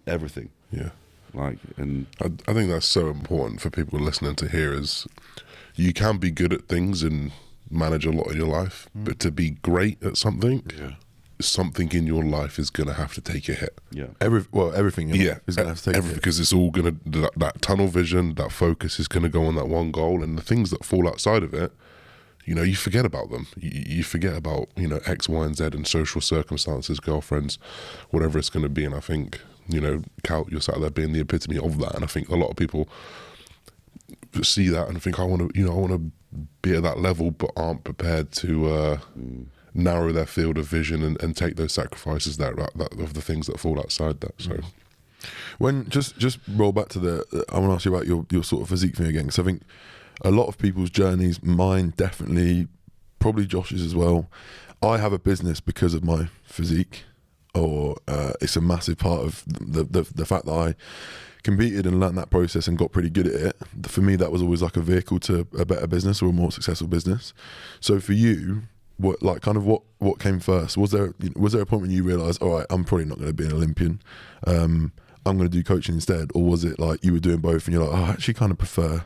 everything. Yeah. Like, and I think that's so important for people listening to hear, is you can be good at things and manage a lot of your life, but to be great at something, something in your life is going to have to take a hit. yeah, Everything is going to have to take a hit. Because it's all going to, that tunnel vision, that focus is going to go on that one goal, and the things that fall outside of it, you know, you forget about them. You forget about, you know, X, Y, and Z and social circumstances, girlfriends, whatever it's going to be. And I think, you know, Cal, you're sat there being the epitome of that. And I think a lot of people see that and think, I want to be at that level, but aren't prepared to narrow their field of vision and take those sacrifices that of the things that fall outside that. So, when just roll back to I want to ask you about your sort of physique thing again, because I think a lot of people's journeys, mine definitely, probably Josh's as well. I have a business because of my physique. or it's a massive part of the fact that I competed and learned that process and got pretty good at it. For me, that was always like a vehicle to a better business or a more successful business. So for you, what came first? Was there a point when you realised, all right, I'm probably not going to be an Olympian, I'm going to do coaching instead? Or was it like you were doing both and you're like, oh, I actually kind of prefer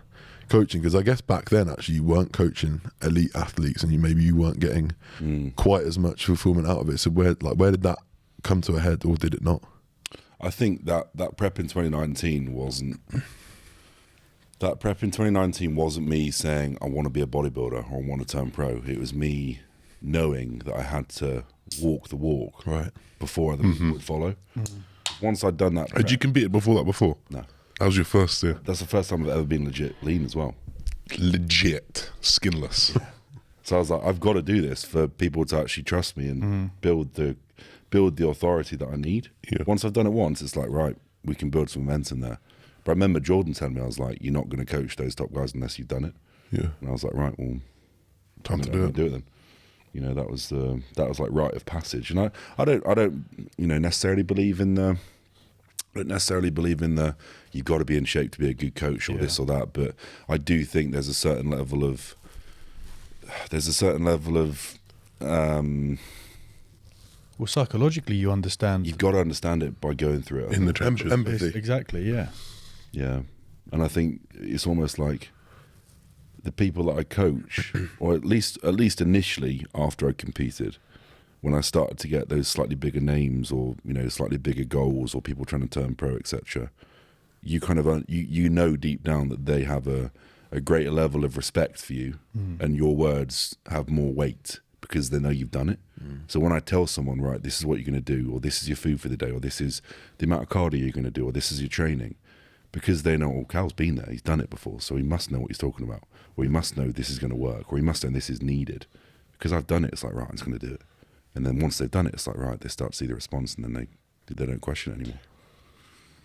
coaching? Because I guess back then actually you weren't coaching elite athletes and maybe you weren't getting quite as much fulfillment out of it. So where did that come to a head, or did it not? I think that prep in 2019 wasn't me saying I want to be a bodybuilder or I want to turn pro. It was me knowing that I had to walk the walk before other people would follow. Once I'd done that, Had you competed before that before? No. That was your first year? That's the first time I've ever been legit lean as well. Legit, skinless. So I was like, I've got to do this for people to actually trust me and build the authority that I need. Yeah. Once I've done it once, it's like, right, we can build some momentum there. But I remember Jordan telling me, I was like, you're not going to coach those top guys unless you've done it. Yeah. And I was like, right, well, time to do do it then. You know, that was like rite of passage. And I don't necessarily believe in the you've got to be in shape to be a good coach or this or that, but I do think there's a certain level of Well, psychologically, you understand. you've got to understand it by going through it. in the trenches. Empathy. Exactly, yeah. Yeah. And I think it's almost like the people that I coach, or at least initially after I competed, when I started to get those slightly bigger names or, you know, slightly bigger goals or people trying to turn pro, etc., you kind of, you know deep down that they have a greater level of respect for you and your words have more weight because they know you've done it. So when I tell someone, right, this is what you're going to do, or this is your food for the day, or this is the amount of cardio you're going to do, or this is your training, because they know, oh, Cal's been there, he's done it before, so he must know what he's talking about, or he must know this is going to work, or he must know this is needed. Because I've done it, it's like, right, I'm just going to do it. And then once they've done it, it's like, right, they start to see the response, and then they don't question it anymore.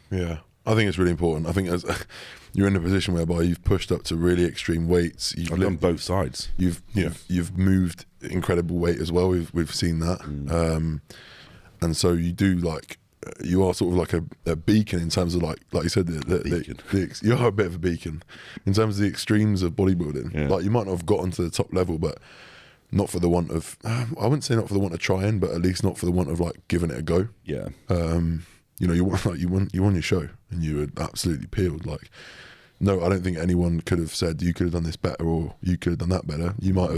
Yeah, I think it's really important. I think as you're in a position whereby you've pushed up to really extreme weights. I've done both sides. You've moved incredible weight as well. We've seen that, and so you do you are sort of like a beacon in terms of like you said, you are a bit of a beacon in terms of the extremes of bodybuilding. Yeah. Like you might not have gotten to the top level, but not for the want of I wouldn't say not for the want of trying, but at least not for the want of like giving it a go. Yeah. You know, you won your show and you were absolutely peeled. Like, no, I don't think anyone could have said you could have done this better or you could have done that better. You might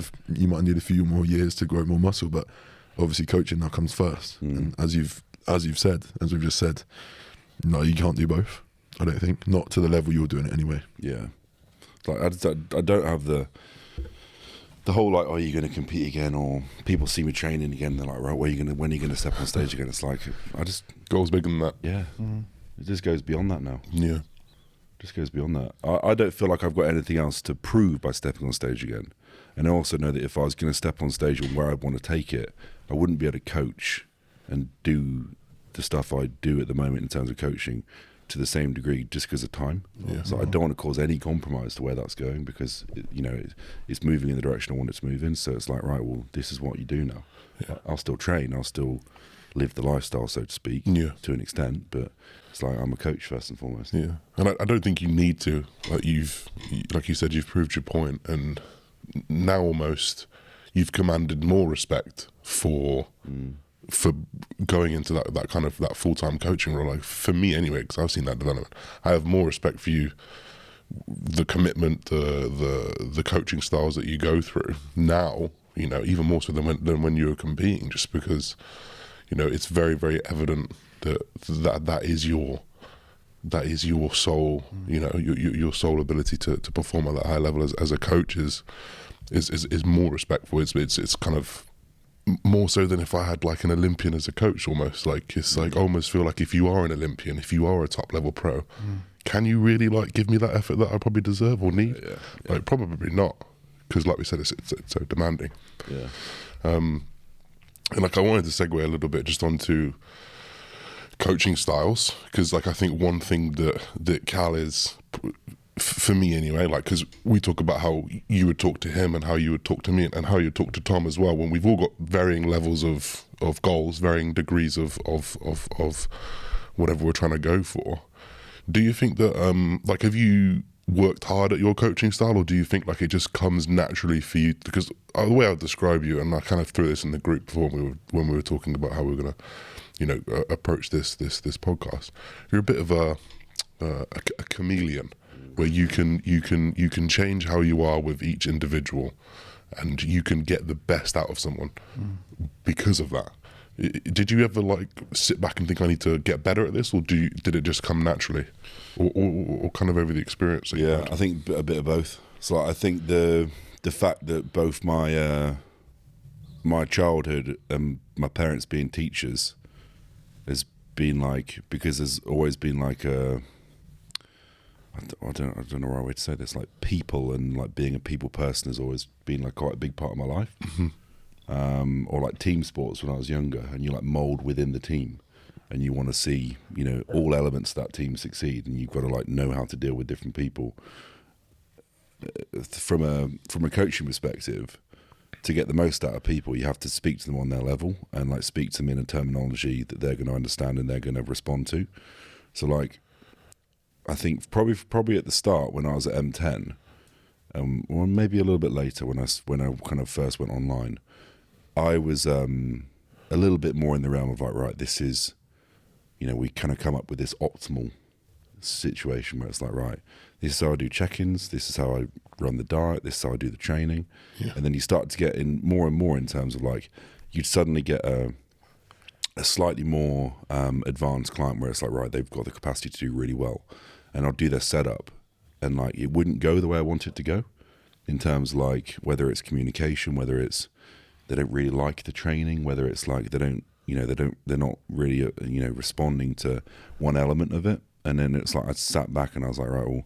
need a few more years to grow more muscle, but obviously coaching now comes first. And as we've just said, no, you can't do both. I don't think, not to the level you're doing it anyway. Yeah. Like I don't have the whole like, oh, are you going to compete again? Or people see me training again, and they're like, right, when are you going to step on stage again? It's like, Goals bigger than that. Yeah. It just goes beyond that now. Yeah. Just goes beyond that. I don't feel like I've got anything else to prove by stepping on stage again. And I also know that if I was going to step on stage and where I want to take it, I wouldn't be able to coach and do the stuff I do at the moment in terms of coaching to the same degree just because of time. Yeah. So I don't want to cause any compromise to where that's going because it's moving in the direction I want it to move in. So it's like, right, well, this is what you do now. Yeah. I'll still train, I'll still live the lifestyle, so to speak, to an extent, but it's like I'm a coach first and foremost. Yeah, and I don't think you need to. Like you said, you've proved your point, and now almost you've commanded more respect for going into that kind of that full-time coaching role. Like for me anyway, because I've seen that development. I have more respect for you, the commitment, the coaching styles that you go through now. You know, even more so than when you were competing, just because it's very, very evident that is your sole your sole ability to perform at that high level as a coach is more respectful. It's kind of more so than if I had like an Olympian as a coach. Almost like it's like I almost feel like if you are an Olympian, if you are a top level pro, can you really like give me that effort that I probably deserve or need? Yeah. Like probably not, because like we said, it's so demanding. Yeah. And like I wanted to segue a little bit just onto coaching styles, because like I think one thing that Cal is, for me anyway, like because we talk about how you would talk to him and how you would talk to me and how you would talk to Tom as well, when we've all got varying levels of of goals, varying degrees of whatever we're trying to go for. Do you think that like, have you worked hard at your coaching style, or do you think like it just comes naturally for you? Because the way I would describe you, and I kind of threw this in the group before when we were talking about how we were going to approach this podcast, you're a bit of a chameleon, where you can change how you are with each individual, and you can get the best out of someone because of that. Did you ever like sit back and think, I need to get better at this, or did it just come naturally, or kind of over the experience? Yeah, I think a bit of both. So I think the fact that both my my childhood and my parents being teachers has been like, because there's always been like a, I don't know the right way to say this, like people, and like being a people person has always been like quite a big part of my life. Or like team sports when I was younger, and you like mold within the team, and you want to see, you know, all elements of that team succeed, and you've got to like know how to deal with different people. From a coaching perspective, to get the most out of people, you have to speak to them on their level, and like speak to them in a terminology that they're going to understand and they're going to respond to. So like, I think probably at the start when I was at M10, or maybe a little bit later when I kind of first went online, I was a little bit more in the realm of like, right, this is, you know, we kind of come up with this optimal situation where it's like, right, this is how I do check-ins, this is how I run the diet, this is how I do the training. Yeah. And then you start to get in more and more in terms of like, you'd suddenly get a slightly more advanced client where it's like, right, they've got the capacity to do really well, and I'll do their setup, and like it wouldn't go the way I want it to go, in terms of like whether it's communication, whether it's they don't really like the training, whether it's like they're not really responding to one element of it. And then it's like I sat back and I was like, right, well,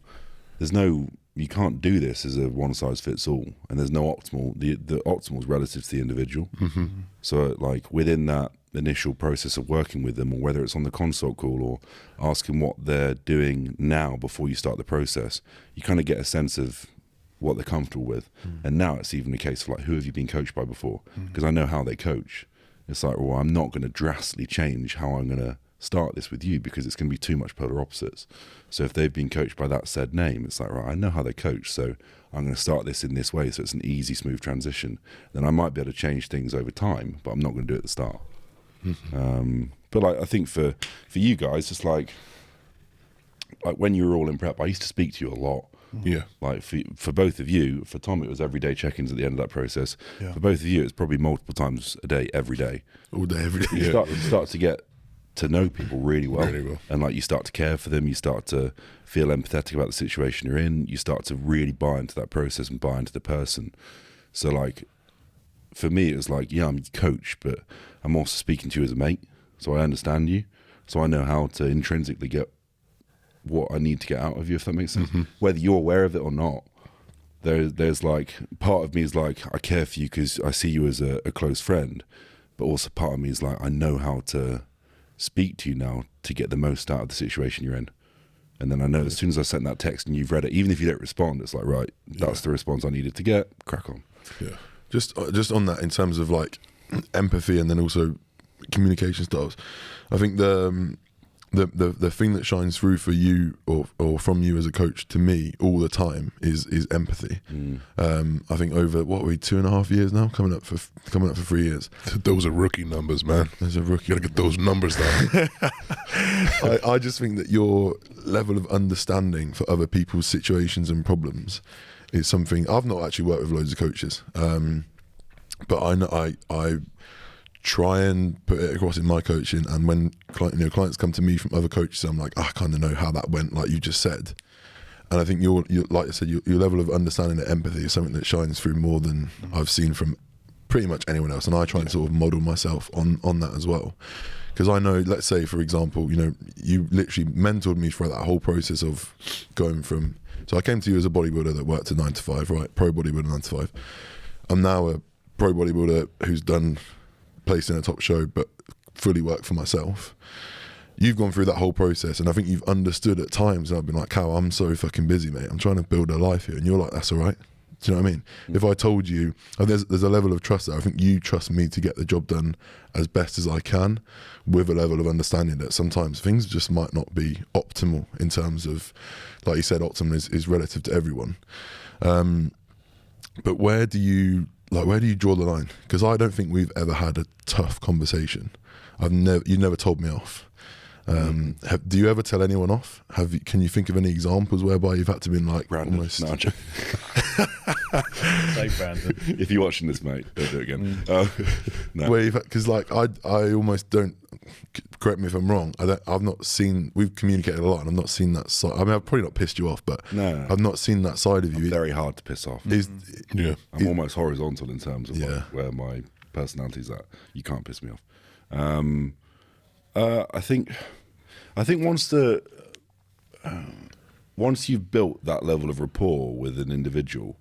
you can't do this as a one size fits all, and there's no optimal. The optimal is relative to the individual. Mm-hmm. So like within that initial process of working with them, or whether it's on the consult call or asking what they're doing now before you start the process, you kind of get a sense of what they're comfortable with. And now it's even a case of like, who have you been coached by before? Because I know how they coach. It's like, well, I'm not going to drastically change how I'm going to start this with you, because it's going to be too much polar opposites. So if they've been coached by that said name, it's like, right, I know how they coach, so I'm going to start this in this way, so it's an easy, smooth transition. Then I might be able to change things over time, but I'm not going to do it at the start. But like, I think for you guys, it's like when you were all in prep, I used to speak to you a lot. Yeah. Like for both of you, for Tom, it was everyday check-ins at the end of that process. Yeah. For both of you, it's probably multiple times a day, every day. All day, every day. You start to get to know people really well. And like you start to care for them, you start to feel empathetic about the situation you're in, you start to really buy into that process and buy into the person. So like, for me, it was like, yeah, I'm your coach, but I'm also speaking to you as a mate. So I understand you. So I know how to intrinsically get what I need to get out of you, if that makes sense. Whether you're aware of it or not, there's like, part of me is like, I care for you because I see you as a close friend, but also part of me is like, I know how to speak to you now to get the most out of the situation you're in. And then I know as soon as I sent that text and you've read it, even if you don't respond, it's like, right, that's the response I needed to get, crack on. Yeah. Just on that, in terms of like empathy and then also communication styles, I think the thing that shines through for you or from you as a coach to me all the time is empathy. I think over what are we 2.5 years now, coming up for 3 years. Those are rookie numbers, man. There's a rookie. You gotta get those numbers down. I just think that your level of understanding for other people's situations and problems is something. I've not actually worked with loads of coaches, but I know I try and put it across in my coaching, and when clients come to me from other coaches, I'm like, I kind of know how that went, like you just said. And I think your like I said, your level of understanding and empathy is something that shines through more than I've seen from pretty much anyone else. And I try and sort of model myself on that as well, because I know, let's say for example, you literally mentored me throughout that whole process of going from. So I came to you as a bodybuilder that worked a 9 to 5, right? Pro bodybuilder 9 to 5. I'm now a pro bodybuilder who's done placed in a top show, but fully worked for myself. You've gone through that whole process, and I think you've understood at times, and I've been like, Cal, I'm so fucking busy, mate. I'm trying to build a life here. And you're like, that's all right. Do you know what I mean? If I told you, and there's a level of trust there. I think you trust me to get the job done as best as I can, with a level of understanding that sometimes things just might not be optimal in terms of, like you said, optimal is relative to everyone. But where do you draw the line? Because I don't think we've ever had a tough conversation. You never told me off. Do you ever tell anyone off? Can you think of any examples whereby you've had to be like Brandon. almost? No, Say Brandon. if you're watching this, mate, don't do it again. No. Where you've because like I almost don't. Correct me if I'm wrong. I've not seen. We've communicated a lot, and I've not seen that side. I mean, I've probably not pissed you off, but No. I've not seen that side of you. Very hard to piss off. Yeah. I'm almost horizontal in terms of Yeah. like where my personality's at. You can't piss me off. I think once you've built that level of rapport with an individual,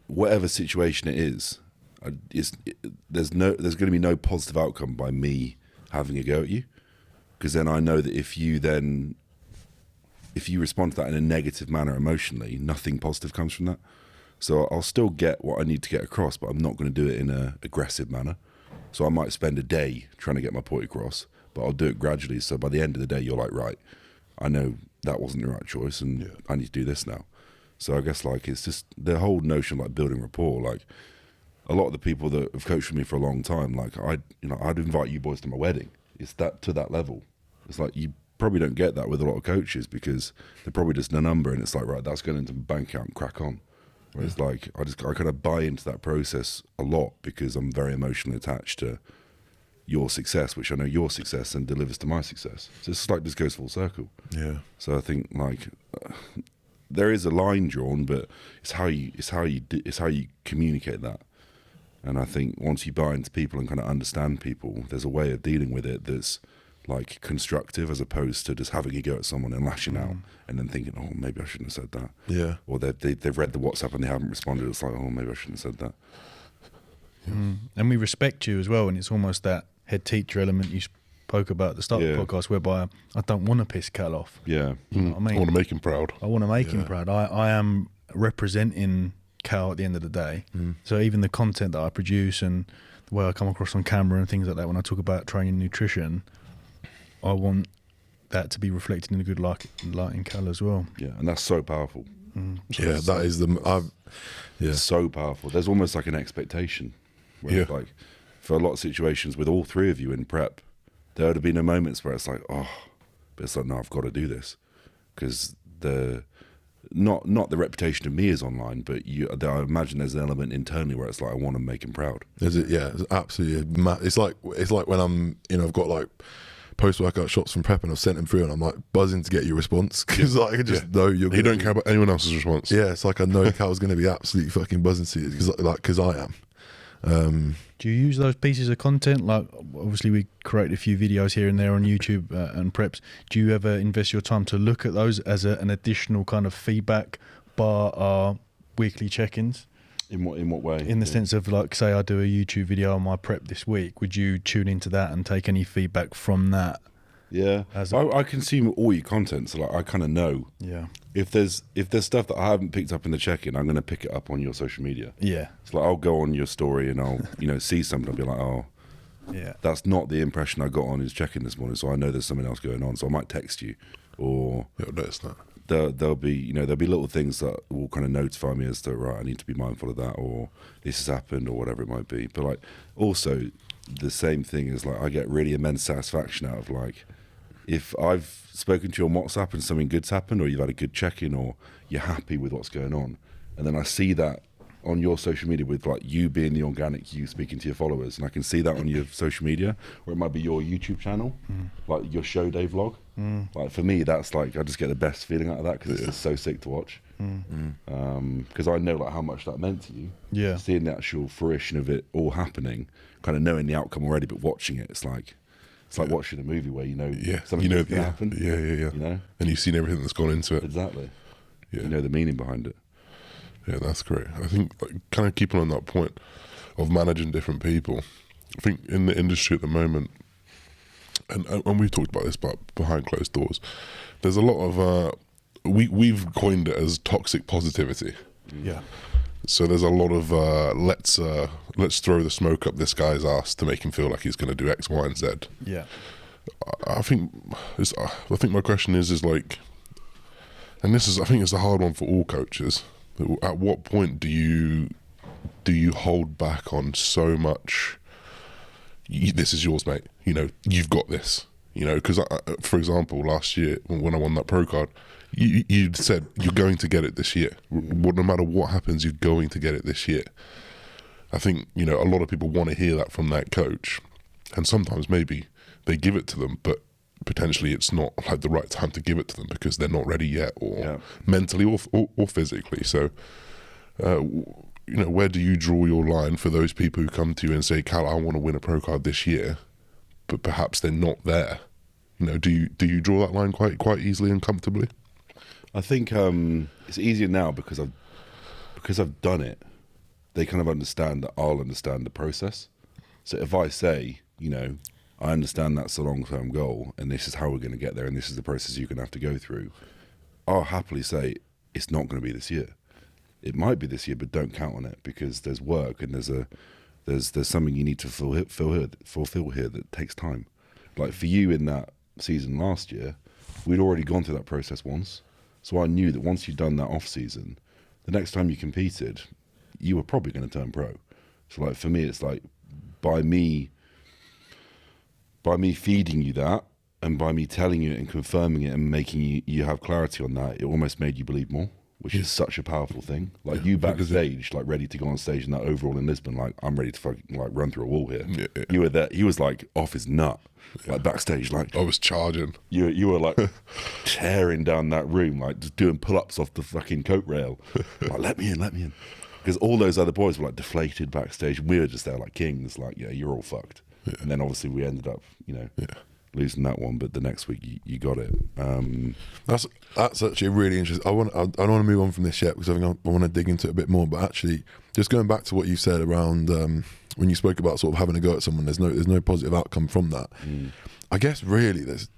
whatever situation it is, there's going to be no positive outcome by me having a go at you, because then I know that if you respond to that in a negative manner emotionally, nothing positive comes from that. So I'll still get what I need to get across, but I'm not going to do it in an aggressive manner. So I might spend a day trying to get my point across, but I'll do it gradually. So by the end of the day, you're like, right, I know that wasn't the right choice, and I need to do this now. So I guess like it's just the whole notion of like building rapport. Like a lot of the people that have coached with me for a long time, like I'd invite you boys to my wedding. It's that to that level. It's like you probably don't get that with a lot of coaches, because they're probably just a number, and it's like, right, that's going into my bank account and crack on. Whereas like I kind of buy into that process a lot, because I'm very emotionally attached to your success, which I know your success and delivers to my success. So it's like this goes full circle. Yeah. So I think like there is a line drawn, but it's how you communicate that. And I think once you buy into people and kind of understand people, there's a way of dealing with it that's like constructive, as opposed to just having a go at someone and lashing out and then thinking, oh, maybe I shouldn't have said that. Yeah. Or they've read the WhatsApp and they haven't responded. It's like, oh, maybe I shouldn't have said that. And we respect you as well, and it's almost that head teacher element you spoke about at the start of the podcast, whereby I don't want to piss Cal off. Yeah. You know what I mean? I want to make him proud. I want to make him proud. I am representing Cal at the end of the day. So even the content that I produce and the way I come across on camera and things like that, when I talk about training and nutrition, I want that to be reflected in a good light in Cal as well. Yeah, and that's so powerful. Yeah, that is It's so powerful. There's almost like an expectation. Where like for a lot of situations with all three of you in prep, there would have been moments where it's like, oh, but it's like, no, I've got to do this, because not the reputation of me is online, but I imagine there's an element internally where it's like, I want to make him proud. Is it? Yeah, it's absolutely. It's like when I'm, I've got like post-workout shots from prep and I've sent them through, and I'm like buzzing to get your response, because like I just know you're. You don't care about anyone else's response. Yeah, it's like I know Cal's going to be absolutely fucking buzzing to you, because I am. Do you use those pieces of content? Like, obviously, we create a few videos here and there on YouTube and preps. Do you ever invest your time to look at those as an additional kind of feedback bar our weekly check-ins? In what way? In the sense of, like, say I do a YouTube video on my prep this week, would you tune into that and take any feedback from that? Yeah, I consume all your content, so like I kind of know. Yeah. If there's stuff that I haven't picked up in the check-in, I'm going to pick it up on your social media. Yeah. It's like I'll go on your story and I'll see something. I'll be like, oh, yeah, that's not the impression I got on his check-in this morning. So I know there's something else going on. So I might text you, or That's that. there'll be little things that will kind of notify me as to, right, I need to be mindful of that, or this has happened, or whatever it might be. But like also the same thing is like I get really immense satisfaction out of like, if I've spoken to you on WhatsApp and something good's happened, or you've had a good check-in, or you're happy with what's going on, and then I see that on your social media with like you being the organic you speaking to your followers, and I can see that on your social media, or it might be your YouTube channel, like your show day vlog. Like for me, that's like I just get the best feeling out of that, because it's just so sick to watch. Because I know like how much that meant to you. Yeah. Seeing the actual fruition of it all happening, kind of knowing the outcome already, but watching it, it's like watching a movie where something's going to happen. Yeah. And you've seen everything that's gone into it. Exactly. Yeah. You know the meaning behind it. Yeah, that's great. I think like, kind of keeping on that point of managing different people, I think in the industry at the moment, and we've talked about this, but behind closed doors, there's a lot of we've coined it as toxic positivity. Yeah. So there's a lot of let's throw the smoke up this guy's ass to make him feel like he's going to do X, Y, and Z. Yeah. I think my question is like, and this is, I think it's a hard one for all coaches. At what point do you hold back on so much? This is yours, mate. You know, you've got this. You know, because for example, last year when I won that pro card, you said you're going to get it this year. No matter what happens, you're going to get it this year. I think, you know, a lot of people want to hear that from that coach, and sometimes maybe they give it to them, but potentially it's not like the right time to give it to them because they're not ready yet, or mentally or physically. So, you know, where do you draw your line for those people who come to you and say, "Cal, I want to win a pro card this year," but perhaps they're not there? You know, do you draw that line quite easily and comfortably? I think it's easier now because I've done it. They kind of understand that I'll understand the process. So if I say, you know, I understand that's a long-term goal and this is how we're going to get there and this is the process you're going to have to go through, I'll happily say it's not going to be this year. It might be this year, but don't count on it because there's work and there's something you need to fulfill here that takes time. Like for you in that season last year, we'd already gone through that process once. So I knew that once you'd done that off season, the next time you competed, you were probably going to turn pro. So like for me, it's like by me feeding you that and by me telling you it and confirming it and making you have clarity on that, it almost made you believe more, which is such a powerful thing. Like you backstage, like ready to go on stage in that overall in Lisbon, like I'm ready to fucking like run through a wall here. Yeah. You were there. He was like off his nut, like backstage, like I was charging. You were like tearing down that room, like just doing pull-ups off the fucking coat rail. Like, let me in. Because all those other boys were like deflated backstage. We were just there like kings, like, yeah, you're all fucked. Yeah. And then obviously we ended up, you know, losing that one, but the next week you got it. That's actually really interesting. I don't want to move on from this yet because I think I want to dig into it a bit more. But actually, just going back to what you said around when you spoke about sort of having a go at someone, there's no positive outcome from that. I guess really there's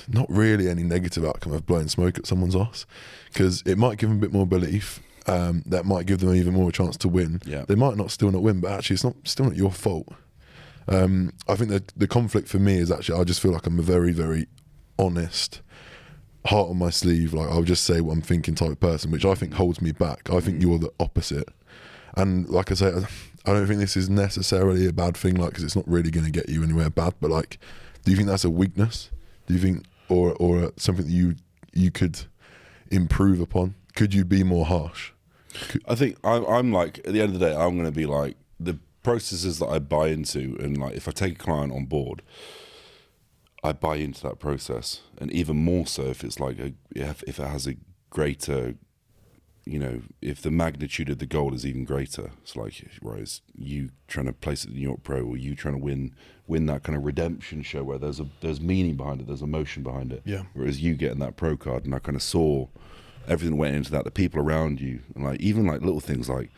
not really any negative outcome of blowing smoke at someone's ass because it might give them a bit more belief. That might give them even more a chance to win. Yeah. They might still not win, but actually it's still not your fault. I think that the conflict for me is actually I just feel like I'm a very, very honest, heart on my sleeve, like I'll just say what I'm thinking type of person, which I think holds me back. I think you're the opposite. And like I say, I don't think this is necessarily a bad thing, like, because it's not really going to get you anywhere bad, but like, do you think that's a weakness? Do you think, or something that you could improve upon? Could you be more harsh? I think I'm like, at the end of the day, I'm going to be like, the processes that I buy into, and like if I take a client on board, I buy into that process, and even more so if it's like if it has a greater, you know, if the magnitude of the goal is even greater. It's like, whereas you trying to place it in New York Pro, or you trying to win that kind of redemption show where there's meaning behind it, there's emotion behind it. Yeah. Whereas you getting that pro card, and I kind of saw everything that went into that, the people around you, and like even like little things like,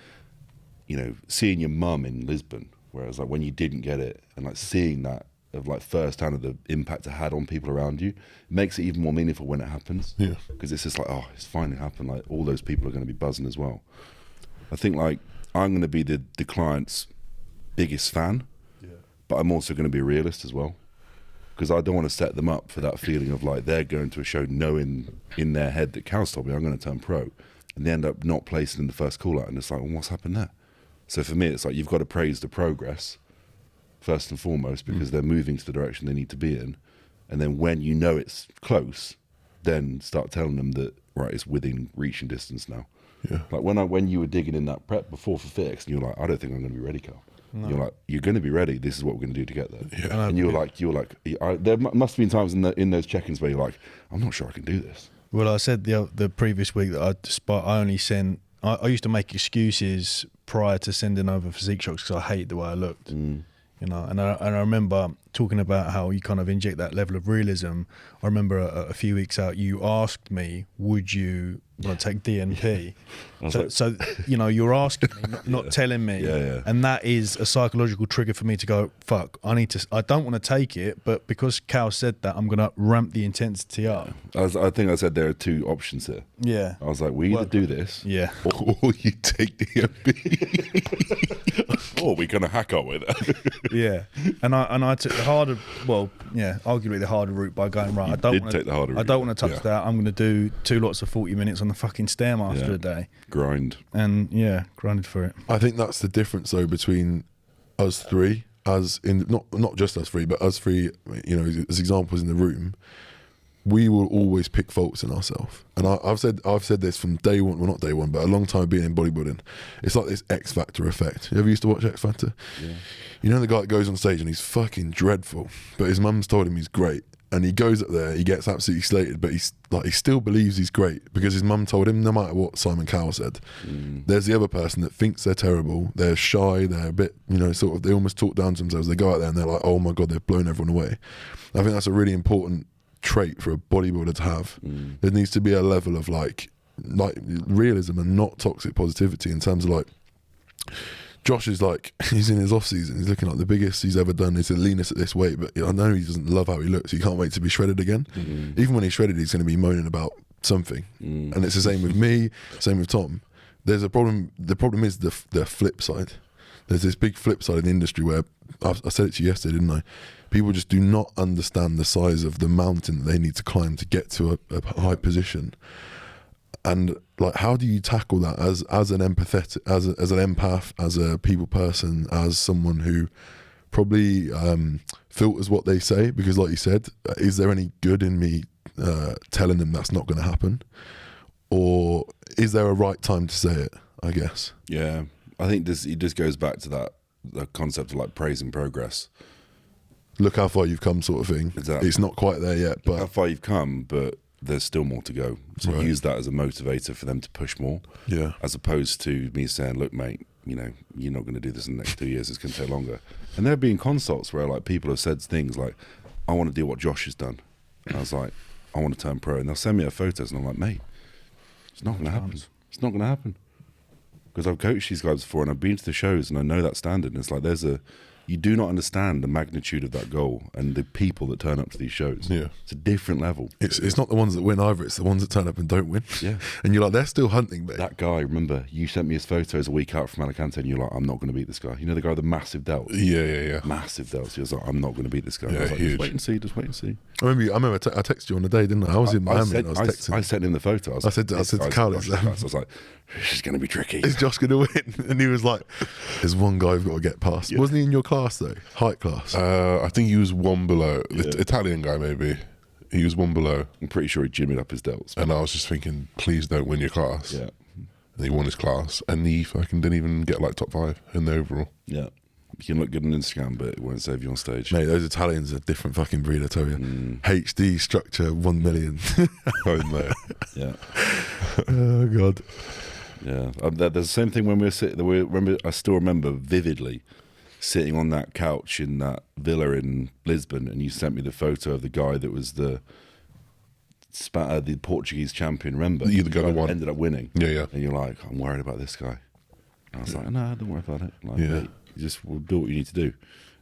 you know, seeing your mum in Lisbon, whereas like when you didn't get it, and like seeing that of like firsthand of the impact it had on people around you, it makes it even more meaningful when it happens. Yeah. Because it's just like, oh, it's finally happened. Like all those people are going to be buzzing as well. I think like I'm going to be the client's biggest fan, but I'm also going to be a realist as well. Because I don't want to set them up for that feeling of like they're going to a show knowing in their head that Cal's told me I'm going to turn pro, and they end up not placing in the first call out, and it's like, well, what's happened there? So for me, it's like you've got to praise the progress first and foremost, because they're moving to the direction they need to be in, and then when you know it's close, then start telling them that right, it's within reaching distance now. Yeah. Like when you were digging in that prep before for FitX, and you're like, I don't think I'm going to be ready, Cal. No. You're like, you're going to be ready. This is what we're going to do to get there. Yeah. And you were like, there must have been times in those check-ins where you're like, I'm not sure I can do this. Well, I said the previous week that I only sent. I used to make excuses prior to sending over physique shots because I hated the way I looked. You know, and I remember talking about how you kind of inject that level of realism, I remember a few weeks out, you asked me, would you want to take DNP? So you know, you're asking me, not telling me. And that is a psychological trigger for me to go, fuck, I don't want to take it, but because Cal said that, I'm going to ramp the intensity up. I think I said there are two options here. Yeah. I was like, we either do this, or you take DNP, or we're going to hack our way there. Yeah. And I took the harder, arguably the harder route by going, right, I don't want to touch that. I'm going to do 2 lots of 40 minutes on the fucking Stairmaster a day. Grind. And grinded for it. I think that's the difference though between us three, as in not just us three, but us three, you know, as examples in the room. We will always pick faults in ourselves, and I've said this from day one. Well, not day one, but a long time being in bodybuilding. It's like this X Factor effect. You ever used to watch X Factor? Yeah. You know the guy that goes on stage and he's fucking dreadful, but his mum's told him he's great, and he goes up there, he gets absolutely slated, but he still believes he's great because his mum told him, no matter what Simon Cowell said. There's the other person that thinks they're terrible, they're shy, they're a bit, you know, sort of, they almost talk down to themselves. They go out there and they're like, oh my god, they've blown everyone away. I think that's a really important trait for a bodybuilder to have. There needs to be a level of like realism and not toxic positivity in terms of like, Josh is like, he's in his off season, he's looking like the biggest he's ever done, he's the leanest at this weight, but I know he doesn't love how he looks, he can't wait to be shredded again. Even when he's shredded, he's going to be moaning about something. And it's the same with me, same with Tom. There's a problem. The problem is the flip side. There's this big flip side in the industry where, I said it to you yesterday, didn't I? People just do not understand the size of the mountain that they need to climb to get to a high position. And like, how do you tackle that as an empathetic, as an empath, as a people person, as someone who probably filters what they say? Because like you said, is there any good in me telling them that's not going to happen? Or is there a right time to say it, I guess? Yeah, I think it just goes back to the concept of like praising progress. Look how far you've come, sort of thing. Exactly. It's not quite there yet, but how far you've come, but there's still more to go. So use that as a motivator for them to push more. Yeah. As opposed to me saying, look, mate, you know, you're not going to do this in the next 2 years. It's going to take longer. And there have been consults where like people have said things like, I want to do what Josh has done. And I was like, I want to turn pro. And they'll send me photos and I'm like, mate, it's not going to happen. It's not going to happen. Because I've coached these guys before and I've been to the shows and I know that standard. And it's like, you do not understand the magnitude of that goal and the people that turn up to these shows. Yeah. It's a different level. It's not the ones that win either, it's the ones that turn up and don't win. Yeah. And you're like, they're still hunting, mate. That guy, remember, you sent me his photos a week out from Alicante and you're like, I'm not going to beat this guy. You know the guy with the massive delts? Yeah. Massive delts. He was like, I'm not going to beat this guy. Yeah, I was like, huge. Just wait and see. I remember I texted you on the day, didn't I? I was in Miami and I was texting. I sent him the photo. I said to Carl, I was like, this is going to be tricky. Is Josh going to win? And he was like, there's one guy we've got to get past. Yeah. Wasn't he in your class though? Height class? I think he was one below. Yeah. The Italian guy, maybe. He was one below. I'm pretty sure he jimmied up his delts. And I was just thinking, please don't win your class. Yeah. And he won his class. And he fucking didn't even get like top 5 in the overall. Yeah. You can look good on Instagram, but it won't save you on stage. Mate, those Italians are a different fucking breed, I tell you. HD structure 1 million. Oh, no. Yeah. Oh, God. Yeah. There's the same thing when we were sitting. I still remember vividly sitting on that couch in that villa in Lisbon, and you sent me the photo of the guy that was the Portuguese champion. Remember? The guy that won. Ended up winning. Yeah. And you're like, I'm worried about this guy. And I was like, no, don't worry about it. Like, mate, you just will do what you need to do.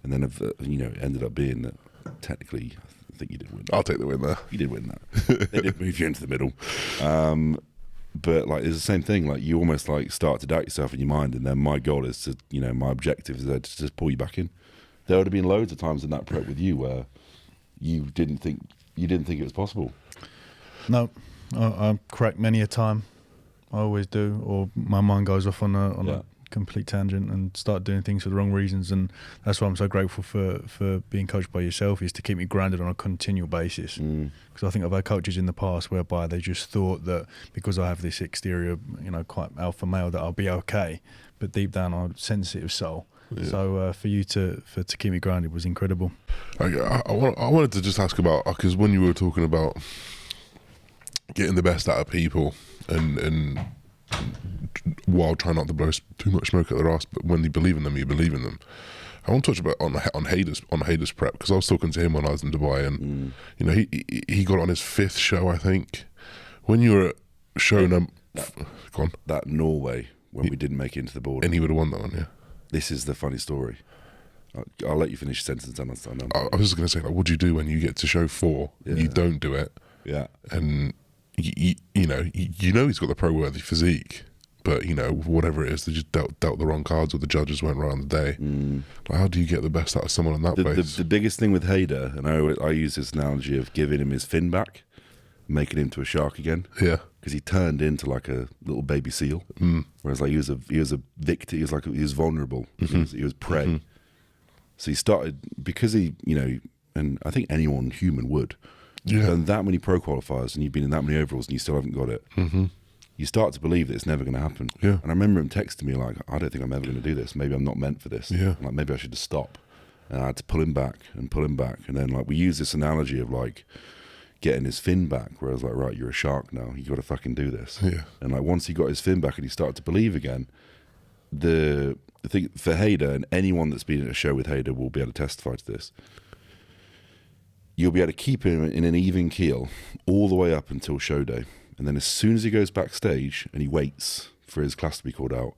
And then, it ended up being that technically, I think you did win. I'll take the win there. You did win that. They did move you into the middle. But like, it's the same thing. Like, you almost like start to doubt yourself in your mind, and then my goal is to, my objective is to just pull you back in. There would have been loads of times in that prep with you where you didn't think it was possible. No, I crack many a time. I always do, or my mind goes off on a complete tangent and start doing things for the wrong reasons. And that's why I'm so grateful for being coached by yourself, is to keep me grounded on a continual basis. Because I think I've had coaches in the past whereby they just thought that because I have this exterior, quite alpha male, that I'll be okay, but deep down I'm a sensitive soul. Yeah. So for you to keep me grounded was incredible. I wanted to just ask about, because when you were talking about getting the best out of people and while trying not to blow too much smoke at their ass, but when you believe in them, you believe in them. I want to touch about on Hayder's prep, because I was talking to him when I was in Dubai, and you know, he got on his 5th show, I think. When you were showing him, go on. That Norway when we didn't make it into the board, And he would have won that one, yeah. This is the funny story. I'll let you finish your sentence. And I was just going to say, like, what do you do when you get to show 4 and you don't do it? Yeah. And you know he's got the pro-worthy physique, but you know, whatever it is, they just dealt the wrong cards, or the judges weren't right on the day. Like, how do you get the best out of someone on that base? The biggest thing with Hayder, and I use this analogy of giving him his fin back, making him to a shark again. Yeah. Because he turned into like a little baby seal, whereas like he was a victim. He was vulnerable. He was prey. So he started, because he, you know, and I think anyone human would. You've done that many pro qualifiers and you've been in that many overalls and you still haven't got it. You start to believe that it's never going to happen. Yeah. And I remember him texting me like, I don't think I'm ever going to do this. Maybe I'm not meant for this. Yeah. Like, maybe I should just stop. And I had to pull him back. And then like we use this analogy of like getting his fin back, where I was like, right, you're a shark now. You got to fucking do this. Yeah. And like once he got his fin back and he started to believe again, the thing for Hayder, and anyone that's been at a show with Hayder will be able to testify to this, you'll be able to keep him in an even keel all the way up until show day. And then as soon as he goes backstage and he waits for his class to be called out,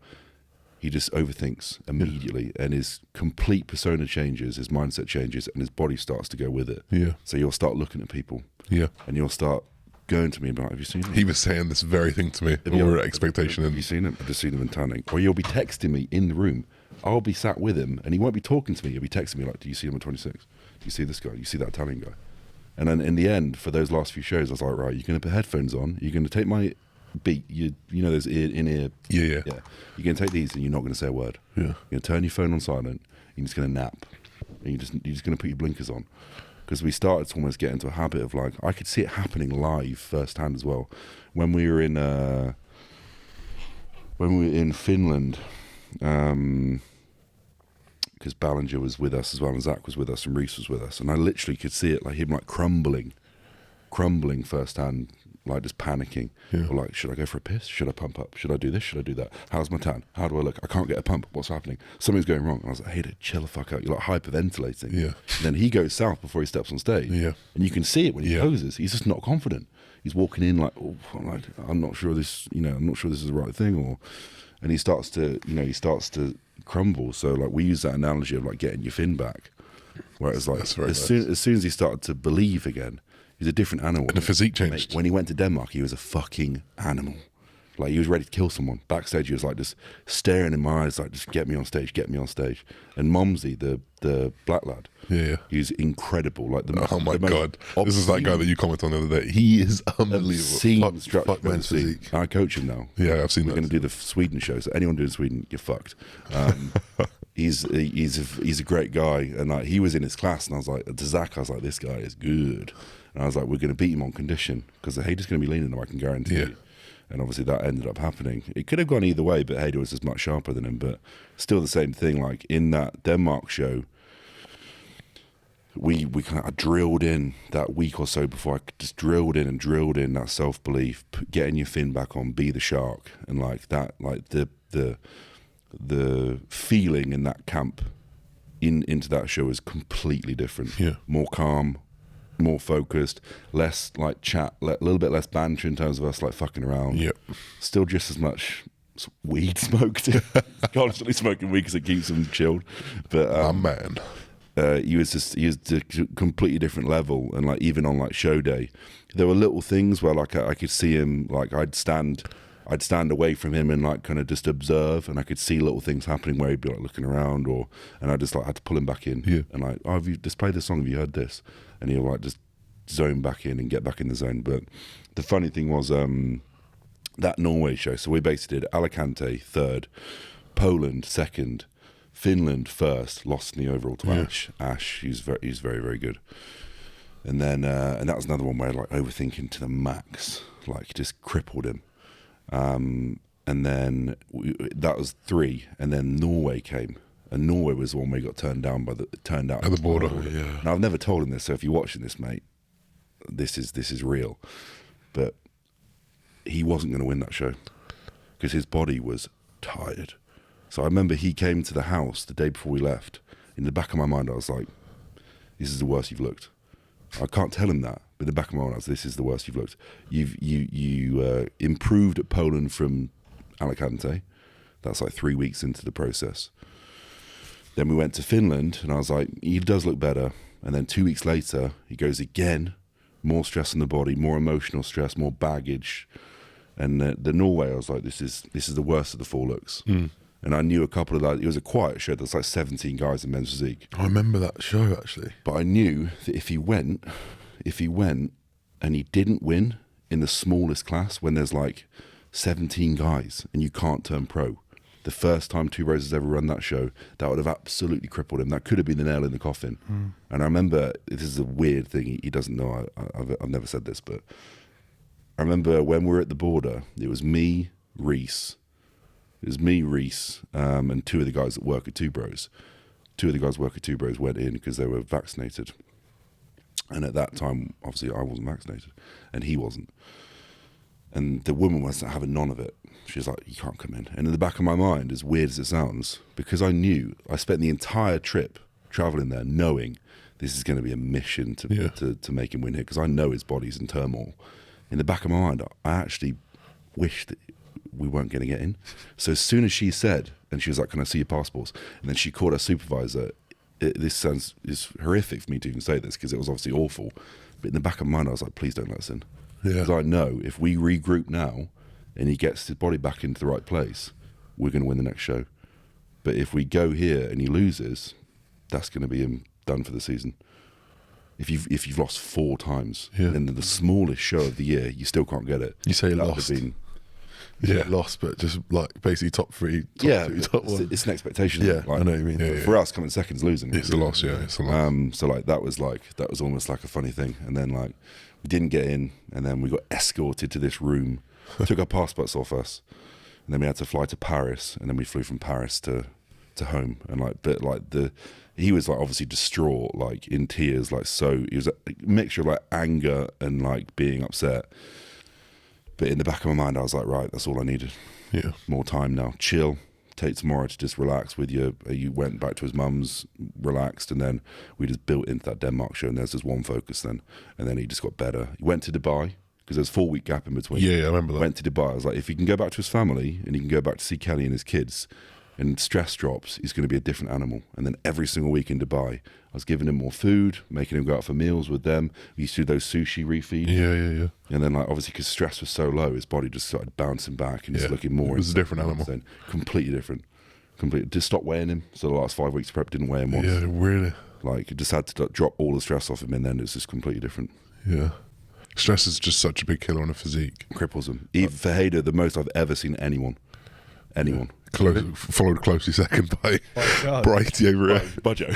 he just overthinks immediately, and his complete persona changes, his mindset changes, and his body starts to go with it. Yeah. So you'll start looking at people. Yeah. And you'll start going to me and be like, have you seen him? He was saying this very thing to me. We were at expectation. Have you seen him? I've just seen him in tanning. Or you'll be texting me in the room. I'll be sat with him and he won't be talking to me. He'll be texting me like, do you see him at 26? Do you see this guy? Do you see that Italian guy? And then in the end, for those last few shows, I was like, right, you're going to put headphones on. You're going to take my beat. You know, there's in-ear. Yeah. You're going to take these and you're not going to say a word. Yeah. You're going to turn your phone on silent. You're just going to nap. And you're just going to put your blinkers on. Because we started to almost get into a habit of like, I could see it happening live firsthand as well. When we were in Finland, because Ballinger was with us as well, and Zach was with us, and Reese was with us, and I literally could see it, like him like crumbling firsthand, like just panicking. Yeah. Or like, should I go for a piss? Should I pump up? Should I do this? Should I do that? How's my tan? How do I look? I can't get a pump. What's happening? Something's going wrong. And I was like, hey, chill the fuck out. You're like hyperventilating. Yeah. And then he goes south before he steps on stage. Yeah. And you can see it when he poses. He's just not confident. He's walking in like, oh, I'm not sure this, I'm not sure this is the right thing, and he starts to crumble. So like we use that analogy of like getting your fin back, whereas like as soon as he started to believe again, he's a different animal. And the physique changed. Mate, when he went to Denmark, he was a fucking animal. Like he was ready to kill someone. Backstage, he was like just staring in my eyes, like just get me on stage. And Momsey, the black lad, he's incredible. Like oh my god, this is that guy that you commented on the other day. He is unbelievable. Fuck men's physique. I coach him now. Yeah, I've seen We're that. going to do the Sweden show. So anyone doing Sweden, you're fucked. He's a great guy, and like he was in his class, and I was like to Zach, I was like, this guy is good, and I was like, we're going to beat him on condition because the Hayder's going to be leaning him, I can guarantee you. And obviously that ended up happening. It could have gone either way, but Hayder was just much sharper than him. But still the same thing. Like in that Denmark show, we kind of drilled in that week or so before. I just drilled in that self belief, getting your fin back on, be the shark, and like that, like the feeling in that camp into that show is completely different. Yeah, more calm, more focused, less like chat, a little bit less banter in terms of us like fucking around. Yep. Still just as much weed smoked. Constantly smoking weed because it keeps him chilled. But man, he was a completely different level. And like even on like show day, there were little things where like I could see him, like I'd stand away from him and like kind of just observe, and I could see little things happening where he'd be like looking around, and I just like had to pull him back in. Yeah. And like, oh, have you just played this song? Have you heard this? And he'll like just zone back in and get back in the zone. But the funny thing was that Norway show. So we basically did Alicante 3rd, Poland 2nd, Finland 1st. Lost in the overall to Ash. Ash, he's very very good. And then and that was another one where like overthinking to the max, like just crippled him. And then that was 3, and then Norway came, and Norway was the one where he got turned out at the border. Yeah. Now I've never told him this, so if you're watching this, mate, this is real. But he wasn't going to win that show because his body was tired. So I remember he came to the house the day before we left, In the back of my mind, I was like, this is the worst you've looked. I can't tell him that, but in the back of my mind, I was, this is the worst you've looked. You improved at Poland from Alicante. That's like 3 weeks into the process. Then we went to Finland, and I was like, he does look better. And then 2 weeks later, he goes again, more stress on the body, more emotional stress, more baggage. And the Norway, I was like, this is the worst of the 4 looks. And I knew a couple of that. It was a quiet show. There's like 17 guys in men's physique. I remember that show, actually. But I knew that if he went and he didn't win in the smallest class, when there's like 17 guys and you can't turn pro, the first time Two Bros has ever run that show, that would have absolutely crippled him. That could have been the nail in the coffin. And I remember, this is a weird thing, he doesn't know, I've never said this, but I remember when we were at the border, it was me, Reese, and 2 of the guys that work at Two Bros. 2 of the guys that work at Two Bros went in because they were vaccinated. And at that time, obviously, I wasn't vaccinated, and he wasn't. And the woman wasn't having none of it. She was like, you can't come in. And in the back of my mind, as weird as it sounds, because I knew, I spent the entire trip traveling there knowing this is going to be a mission to make him win here, because I know his body's in turmoil. In the back of my mind, I actually wished that we weren't going to get in. So as soon as she said, and she was like, can I see your passports? And then she called her supervisor. It's horrific for me to even say this, because it was obviously awful. But in the back of my mind, I was like, please don't let us in. Because I know if we regroup now and he gets his body back into the right place, we're going to win the next show. But if we go here and he loses, that's going to be him done for the season. If you've lost 4 times in the smallest show of the year, you still can't get it. You say that lost. Lost, but just like basically top 3, top 2, top 1. It's an expectation. Yeah, I know what you mean. For us, coming second's losing. It's a loss, it's a loss. So like that was almost like a funny thing. And then like we didn't get in, and then we got escorted to this room, took our passports off us, and then we had to fly to Paris, and then we flew from Paris to home. And he was like obviously distraught, like in tears, like, so it was a mixture of like anger and like being upset. But in the back of my mind, I was like, right, that's all I needed. Yeah. More time now. Chill. Take tomorrow to just relax with you. He went back to his mum's, relaxed, and then we just built into that Denmark show, and there's just one focus then. And then he just got better. He went to Dubai, because there's a 4-week gap in between. Yeah, I remember that. Went to Dubai. I was like, if he can go back to his family and he can go back to see Kelly and his kids, and stress drops, he's going to be a different animal. And then every single week in Dubai, I was giving him more food, making him go out for meals with them. We used to do those sushi refeeds. Yeah. And then, like, obviously, because stress was so low, his body just started bouncing back and just looking more. It was a different animal. Completely different. Just stopped weighing him. So the last 5 weeks prep, didn't weigh him once. Yeah, really. Like, just had to drop all the stress off him, and then it's just completely different. Yeah. Stress is just such a big killer on a physique. Cripples him. Even for Hader, the most I've ever seen anyone. Followed closely second by Brighty over here. Budjo.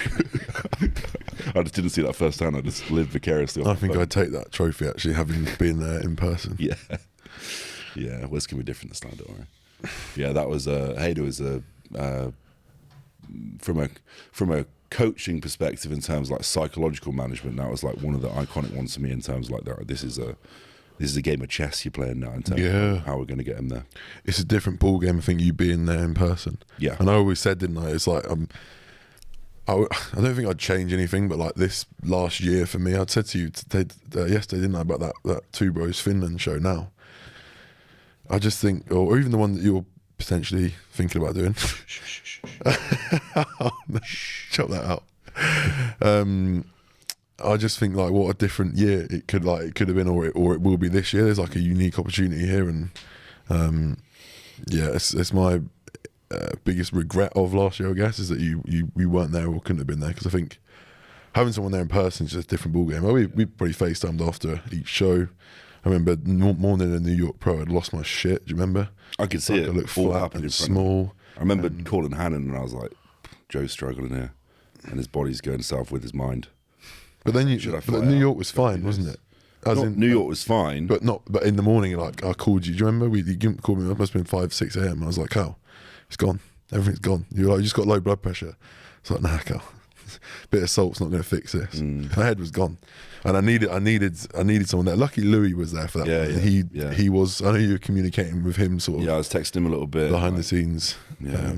I just didn't see that first time. I just lived vicariously. I think I'd take that trophy, actually, having been there in person. Yeah. Well, it's going to be different this time, don't worry. Yeah, that was Hader was from a coaching perspective, in terms of like psychological management, that was like one of the iconic ones to me, in terms of like that. This is a game of chess you're playing now, in terms of how we're going to get him there. It's a different ball game, I think, you being there in person. Yeah. And I always said, didn't I, it's like I don't think I'd change anything, but like this last year for me, I'd said to you yesterday, didn't I, about that Two Bros Finland show now. I just think, or even the one that you're potentially thinking about doing. Chop that out. I just think, like, what a different year it could have been, or it will be this year. There's like a unique opportunity here, and it's my biggest regret of last year, I guess, is that you weren't there or couldn't have been there, because I think having someone there in person is just a different ball game. We probably FaceTimed after each show. I remember morning in New York Pro, I'd lost my shit. Do you remember? I could see it. I looked all flat happened and in front small. I remember calling Hannon, and I was like, Joe's struggling here, and his body's going south with his mind. But then New York was fine, wasn't it? New York was fine, but in the morning, like, I called you. Do you remember? You called me. It must have been 5-6 a.m. I was like, Cal, it's gone. Everything's gone. You're like, you just got low blood pressure. It's like, nah, Cal. Bit of salt's not going to fix this. My head was gone, and I needed someone there. Lucky Louis was there for that. Yeah. He was. I know you were communicating with him, sort of. Yeah, I was texting him a little bit behind the scenes. Yeah.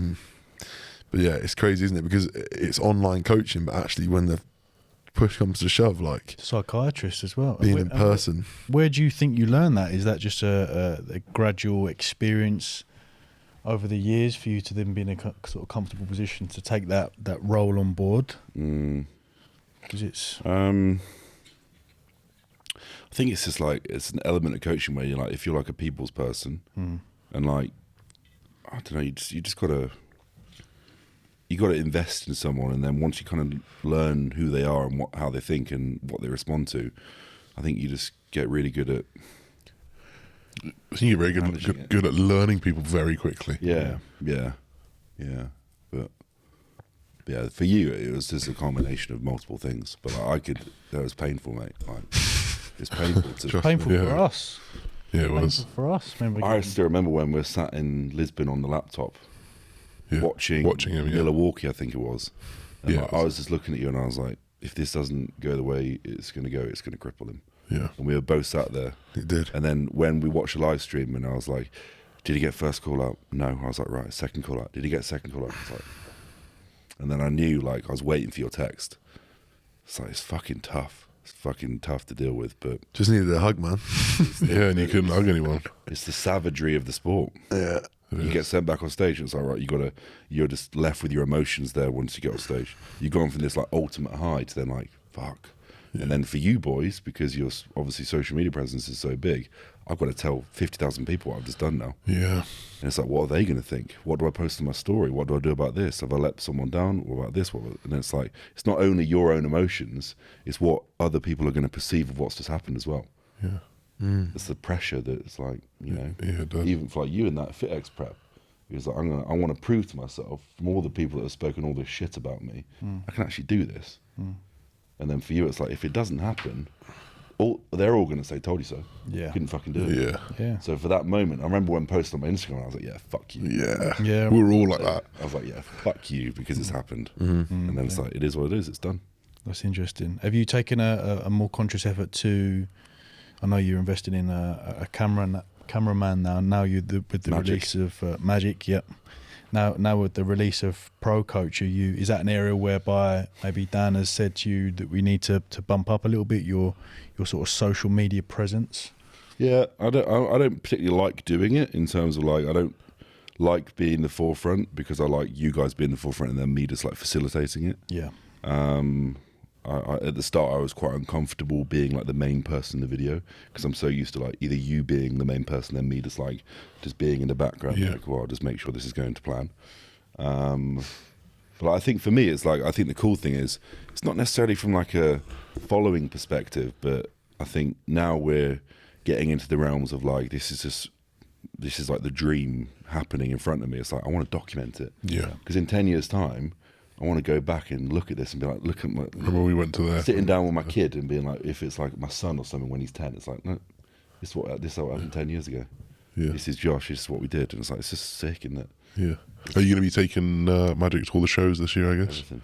But yeah, it's crazy, isn't it? Because it's online coaching, but actually when the push comes to shove, like Psychiatrist as well. being in person. Where do you think you learn that? Is that just a gradual experience over the years for you to then be in a sort of comfortable position to take that role on board? Because it's... I think it's just like, it's an element of coaching where you're like, if you're like a people's person and like, I don't know, you just gotta invest in someone, and then once you kind of learn who they are and how they think and what they respond to, I think you just get really good at. I think you're very good at learning people very quickly. Yeah. But yeah, for you, it was just a combination of multiple things. But like, that was painful, mate. Like, it's painful. Painful for us. Yeah, it was. Painful for us. I still remember when we were sat in Lisbon on the laptop. Yeah. Watching him, Milwaukee, I think it was. And Yeah, like, I was just looking at you, and I was like, if this doesn't go the way it's going to go, it's going to cripple him. Yeah. And we were both sat there. It did. And then when we watched the live stream, and I was like, did he get first call out? No. I was like, right, second call out. Did he get second call out? I was like, and then I knew, like, I was waiting for your text. It's like, it's fucking tough. It's fucking tough to deal with, but Just needed a hug, man. Yeah, and you couldn't hug anyone. it's the savagery of the sport. Yeah. You get sent back on stage, and it's like, right, you're just left with your emotions there once you get on stage. You've gone from this like ultimate high to then like, fuck. Yeah. And then for you boys, because your obviously social media presence is so big, I've got to tell 50,000 people what I've just done now. Yeah. And it's like, what are they going to think? What do I post on my story? What do I do about this? Have I let someone down? What about this? And it's like, it's not only your own emotions, it's what other people are going to perceive of what's just happened as well. Yeah. It's the pressure that it's like, you know, Yeah, it does. even for like you in that FitX prep, it was like, I want to prove to myself from all the people that have spoken all this shit about me, I can actually do this. And then for you, it's like, if it doesn't happen, they're all going to say, told you so. Yeah. Couldn't fucking do it. Yeah. So for that moment, I remember when I posted on my Instagram, I was like, yeah, fuck you. Yeah. Yeah. We were all like that. I was like, yeah, fuck you, because it's happened. And then it's like, it is what it is, it's done. That's interesting. Have you taken a more conscious effort to... I know you're invested in a cameraman now. Now with the Magic. release of Magic, yep. Now with the release of ProCoach, is that an area whereby maybe Dan has said to you that we need to bump up a little bit your sort of social media presence? Yeah, I don't particularly like doing it in terms of like, I don't like being the forefront, because I like you guys being the forefront and then me just like facilitating it. Yeah. At the start, I was quite uncomfortable being like the main person in the video, because I'm so used to like either you being the main person, then me just being in the background. Yeah. Like, well, I'll just make sure this is going to plan. But I think for me, it's like, I think the cool thing is, it's not necessarily from like a following perspective, but I think now we're getting into the realms of like, this is like the dream happening in front of me. It's like, I want to document it. Yeah. Because in 10 years' time, I want to go back and look at this and be like, look at my... Remember we went to there? Sitting down with my kid and being like, if it's like my son or something when he's 10, it's like, no, this is what happened 10 years ago. Yeah. This is Josh, this is what we did. And it's like, it's just sick, isn't it? Yeah. Are you going to be taking Magic to all the shows this year, I guess? Everything.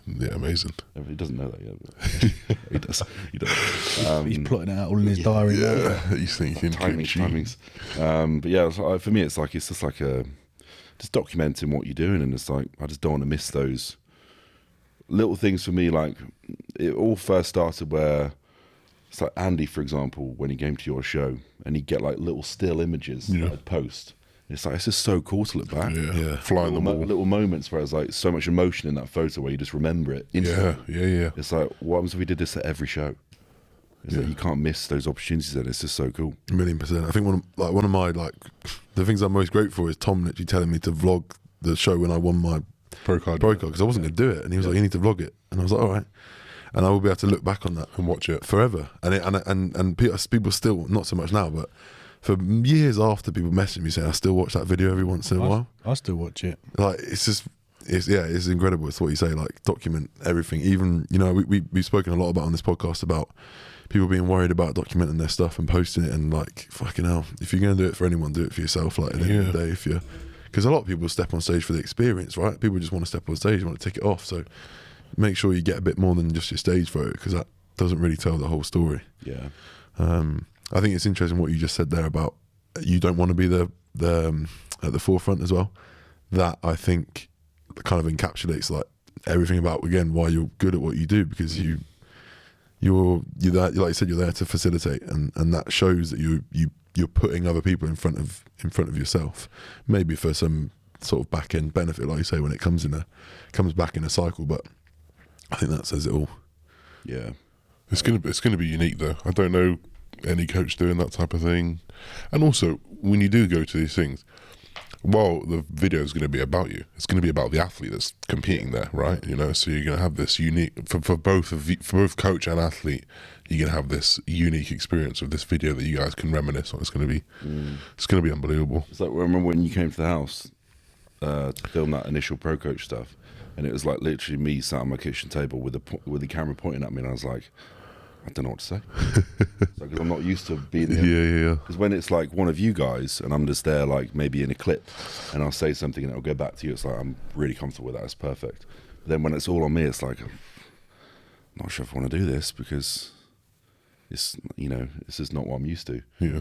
Yeah, amazing. He doesn't know that yet. But he does. He does. He's plotting it out all in his diary. Yeah, he's thinking Timings. But yeah, for me, it's just like just documenting what you're doing, and it's like, I just don't want to miss those little things for me. Like, it all first started where it's like Andy, for example, when he came to your show and he'd get like little still images that I'd post. It's like, it's just so cool to look back. Yeah. Flying the wall. Little moments where there's like so much emotion in that photo where you just remember it instantly. Yeah. It's like, what happens if we did this at every show? It's like, you can't miss those opportunities, and it's just so cool. 1,000,000%. I think one of my the things I'm most grateful for is Tom literally telling me to vlog the show when I won my Pro card, because I wasn't going to do it, and he was like, "You need to vlog it," and I was like, "All right," and I will be able to look back on that and watch it forever. And people still, not so much now, but for years after, people message me saying I still watch that video every once in a while. I still watch it. Like, it's incredible. It's what you say, like, document everything. Even, you know, we've spoken a lot about on this podcast about people being worried about documenting their stuff and posting it, and like, fucking hell, if you're going to do it for anyone, do it for yourself. Like, at the end of the day, because a lot of people step on stage for the experience, right? People just want to step on stage, want to tick it off. So make sure you get a bit more than just your stage photo, because that doesn't really tell the whole story. Yeah. I think it's interesting what you just said there about you don't want to be the at the forefront as well. That, I think, kind of encapsulates like everything about, again, why you're good at what you do, because you're there, like you said, you're there to facilitate, and that shows that you're putting other people in front of yourself, maybe for some sort of back end benefit, like you say, when it comes back in a cycle. But I think that says it all. Yeah, it's gonna be unique though. I don't know any coach doing that type of thing. And also, when you do go to these things, well, the video is going to be about you. It's going to be about the athlete that's competing there, right? You know, so you're going to have this unique for both coach and athlete. You're going to have this unique experience of this video that you guys can reminisce on. It's going to be unbelievable. It's like, I remember when you came to the house to film that initial ProCoach stuff, and it was like literally me sat on my kitchen table with the camera pointing at me, and I was like, I don't know what to say. Because I'm not used to being there. Yeah. Because when it's like one of you guys and I'm just there, like maybe in a clip, and I'll say something and it'll go back to you, it's like I'm really comfortable with that. It's perfect. But then when it's all on me, it's like, I'm not sure if I want to do this, because it's, you know, this is not what I'm used to. Yeah.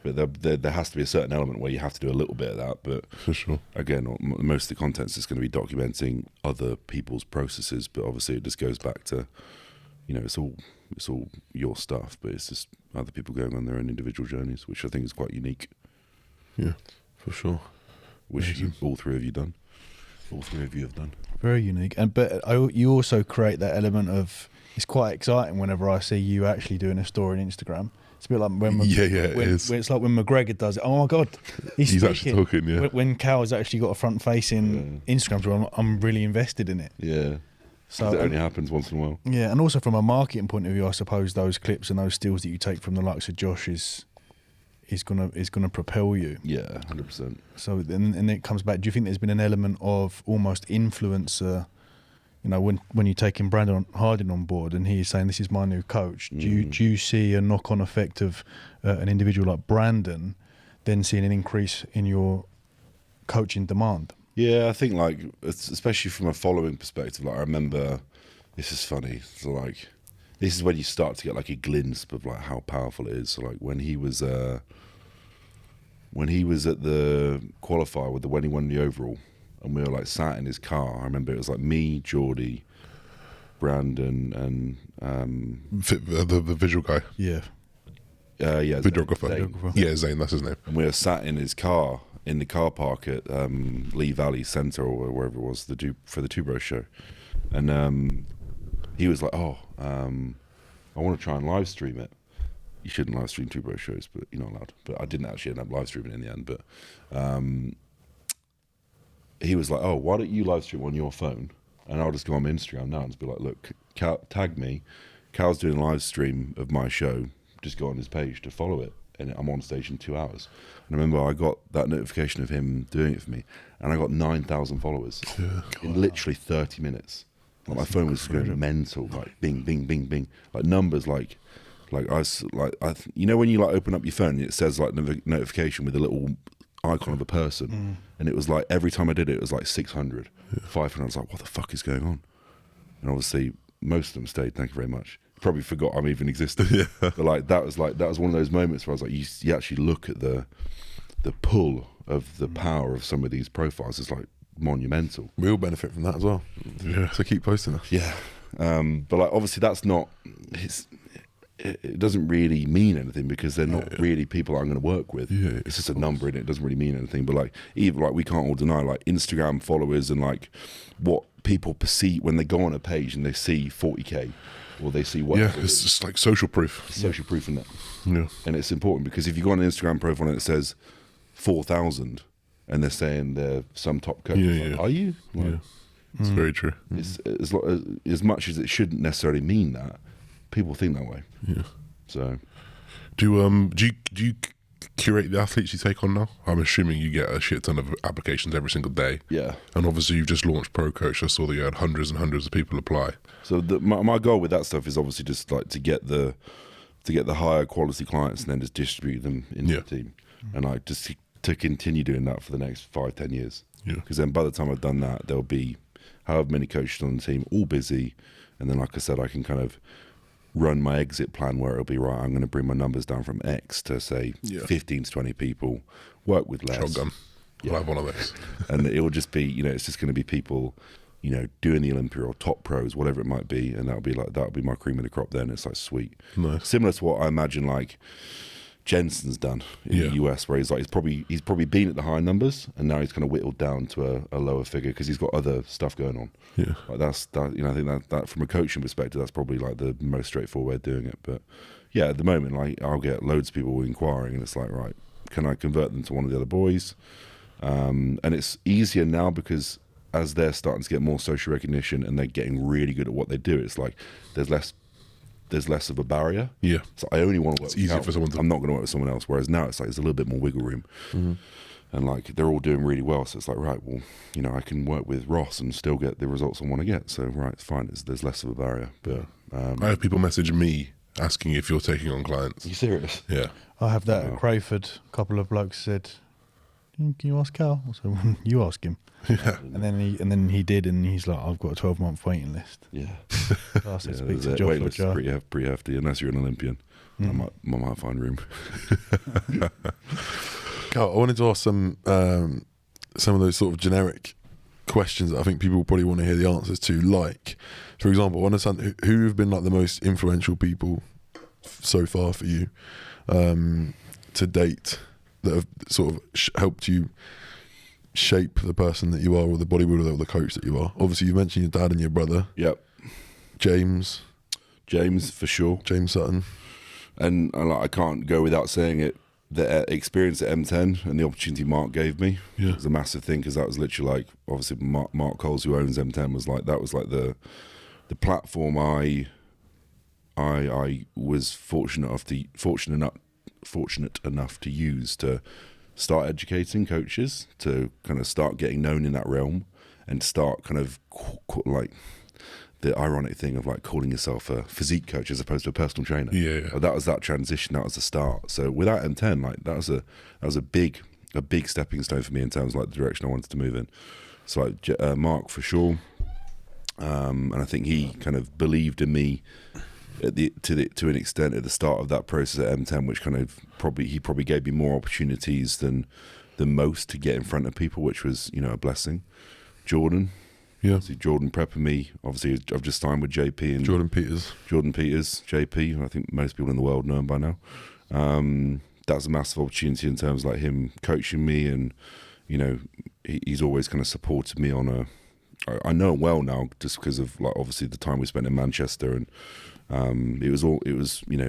But there has to be a certain element where you have to do a little bit of that. But For sure. again, most of the contents is going to be documenting other people's processes. But obviously, it just goes back to, you know, it's all your stuff, but it's just other people going on their own individual journeys, which I think is quite unique. Yeah, for sure. Which all three of you have done. Very unique. But you also create that element of, it's quite exciting whenever I see you actually doing a story on Instagram. It's a bit like when it is. When it's like when McGregor does it. Oh my God, He's actually talking. Yeah. When Cal's actually got a front-facing Instagram, so I'm really invested in it. Yeah. So it only happens once in a while. Yeah, and also from a marketing point of view, I suppose those clips and those stills that you take from the likes of Josh is gonna propel you. Yeah, 100%. So then it comes back. Do you think there's been an element of almost influencer? You know, when you're taking Brandon Harding on board and he's saying this is my new coach, do you see a knock-on effect of an individual like Brandon then seeing an increase in your coaching demand? Yeah, I think like, especially from a following perspective, like I remember, this is funny, so like, this is when you start to get like a glimpse of like how powerful it is. So like when he was at the qualifier when he won the overall, and we were like sat in his car, I remember it was like me, Geordie, Brandon, and The visual guy. Yeah. Videographer. Zane. Yeah, Zane, that's his name. And we were sat in his car in the car park at Lee Valley Centre or wherever it was for the Two Bros show, and he was like, I want to try and live stream it. You shouldn't live stream Two Bros shows, but you're not allowed. But I didn't actually end up live streaming in the end. But he was like, oh, why don't you live stream on your phone, and I'll just go on my Instagram now and just be like, look, tag me, Cal's doing a live stream of my show, just go on his page to follow it, and I'm on stage in 2 hours. And I remember I got that notification of him doing it for me, and I got 9,000 followers in literally 30 minutes. Like my phone was going mental, like bing, bing, bing, bing, like numbers, like you know when you like open up your phone, it says like notification with a little icon of a person, and it was like every time I did it, it was like 600, 500. I was like, what the fuck is going on? And obviously, most of them stayed. Thank you very much. Probably forgot I'm even existed. But like that was one of those moments where I was like, you actually look at the pull of the power of some of these profiles. It's like monumental. We all benefit from that as well. Yeah. So keep posting us. Yeah. But like obviously that's not. It doesn't really mean anything because they're not really people I'm going to work with. Yeah, it's just a number and it doesn't really mean anything. But like even like we can't all deny like Instagram followers and like what people perceive when they go on a page and they see 40k or they see whatever. Yeah, it's just like social proof. Social proof in that. Yeah. And it's important because if you go on an Instagram profile and it says 4,000 and they're saying they're some top coach, like, are you? Like, Yeah. It's very true. It's as much as it shouldn't necessarily mean that, people think that way. Yeah. So, do you curate the athletes you take on now? I'm assuming you get a shit ton of applications every single day. yeah. And obviously you've just launched ProCoach. I saw that you had hundreds and hundreds of people apply. So my goal with that stuff is obviously just like to get the higher quality clients and then just distribute them into the team, and like just to continue doing that for the next 5-10 years. Yeah. Because then by the time I've done that, there'll be however many coaches on the team, all busy, and then like I said, I can kind of run my exit plan where it'll be right. I'm going to bring my numbers down from X to say 15 to 20 people, work with less, Shotgun. I'll have one of those. And it will just be, it's just going to be people, doing the Olympia or top pros, whatever it might be, and that'll be my cream of the crop. Then it's like sweet, Nice. similar to what I imagine like Jensen's done in the US, where he's probably been at the high numbers, and now he's kind of whittled down to a lower figure because he's got other stuff going on. Yeah. Like I think that from a coaching perspective, that's probably like the most straightforward way of doing it. But yeah, at the moment, like I'll get loads of people inquiring, and it's like, right, can I convert them to one of the other boys? And it's easier now because as they're starting to get more social recognition and they're getting really good at what they do, it's like there's less of a barrier. Yeah. So I only want to work It's easier for someone to... I'm not going to work with someone else. Whereas now it's like there's a little bit more wiggle room. And like they're all doing really well. So it's like, right, well, I can work with Ross and still get the results I want to get. So right, it's fine. There's less of a barrier. But I have people message me asking if you're taking on clients. are you serious? Yeah. I have that at Crayford. A couple of blokes said, "Can you ask Cal?" I said, "You ask him." Yeah. And then he did, and he's like, "I've got a 12-month waiting list." Yeah. So I said, "Speak to the Josh wait or list is Joe." pretty hefty. Unless you're an Olympian, I might find room. Carl, I wanted to ask some of those sort of generic questions that I think people probably want to hear the answers to. Like, for example, I understand who have been like the most influential people so far for you to date that have sort of helped you shape the person that you are, or the bodybuilder or the coach that you are. Obviously, you mentioned your dad and your brother. Yep. James for sure. James Sutton. And like, I can't go without saying it. The experience at M10 and the opportunity Mark gave me was a massive thing, because that was literally like, obviously Mark Coles, who owns M10, was like, that was like the platform I was fortunate enough to use to start educating coaches, to kind of start getting known in that realm, and start kind of like the ironic thing of like calling yourself a physique coach as opposed to a personal trainer. Yeah. That was that transition. That was the start. So without M10, like that was a big stepping stone for me in terms of like the direction I wanted to move in. So like Mark for sure, and I think he kind of believed in me to an extent at the start of that process at M10, which kind of he probably gave me more opportunities than most to get in front of people, which was a blessing. Jordan. Yeah. Obviously, Jordan prepping me. Obviously, I've just signed with JP and Jordan Peters, JP. I think most people in the world know him by now. That's a massive opportunity in terms of like him coaching me, and he's always kind of supported me on I know him well now just because of like obviously the time we spent in Manchester, and it was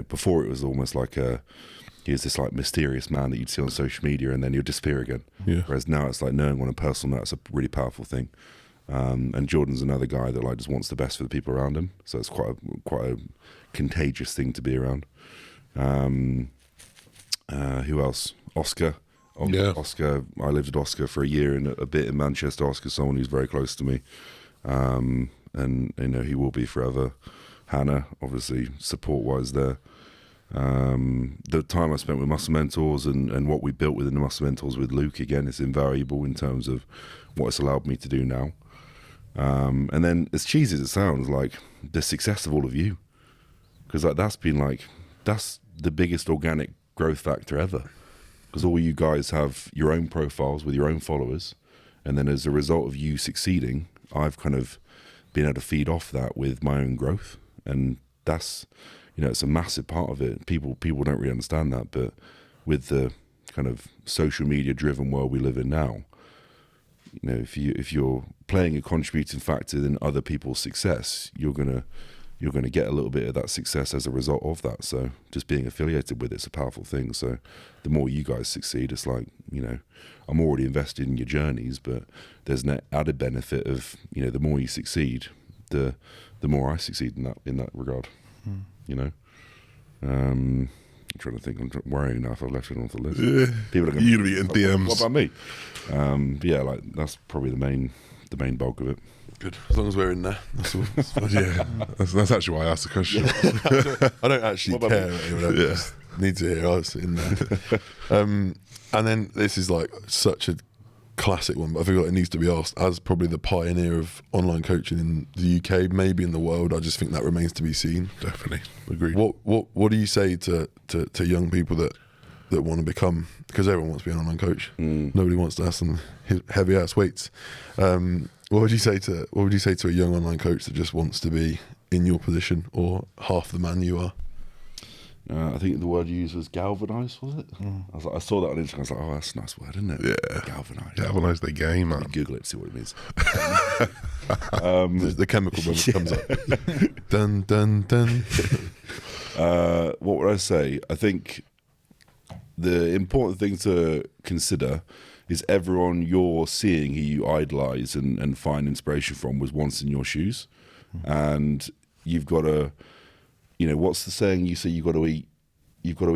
before it was almost like he was this like mysterious man that you'd see on social media and then he'd disappear again. Yeah. Whereas now it's like knowing on a personal note, it's a really powerful thing. And Jordan's another guy that like just wants the best for the people around him, so it's quite a contagious thing to be around. Who else? Oscar. Oscar. I lived with Oscar for a year and a bit in Manchester. Oscar's someone who's very close to me, and he will be forever. Hannah, obviously, support-wise there. The time I spent with Muscle Mentors and what we built within the Muscle Mentors with Luke, again, is invaluable in terms of what it's allowed me to do now. And then, as cheesy as it sounds, like the success of all of you, because like that's the biggest organic growth factor ever. Because all you guys have your own profiles with your own followers, and then as a result of you succeeding, I've kind of been able to feed off that with my own growth, and that's it's a massive part of it. People don't really understand that, but with the kind of social media driven world we live in now, if you're playing a contributing factor in other people's success, you're gonna get a little bit of that success as a result of that. So just being affiliated with it's a powerful thing. So the more you guys succeed, it's like I'm already invested in your journeys, but there's an added benefit of the more you succeed, the more I succeed in that regard. I'm trying to think. I'm worrying now if I've left it off the list. Yeah. People are going You'd be in DMs. What about me? But yeah, like that's probably the main bulk of it. good. As long as we're in there, that's all. Yeah, that's actually why I asked the question. I don't actually care. I just need to hear us in there. And then this is like such a classic one, but I feel like it needs to be asked. As probably the pioneer of online coaching in the UK, maybe in the world, I just think that remains to be seen. Definitely, agreed. What do you say to young people that that want to become, because everyone wants to be an online coach. Nobody wants to have some heavy ass weights. What would you say to a young online coach that just wants to be in your position or half the man you are? I think the word you used was galvanise, was it? I saw that on Instagram. I was like, oh, that's a nice word, isn't it? Yeah. Galvanise. Galvanise the game, man. Google it, see what it means. The chemical moment comes up. Dun dun dun. What would I say? I think the important thing to consider is everyone you're seeing who you idolise and find inspiration from was once in your shoes. And you've got to, what's the saying? You say you've got to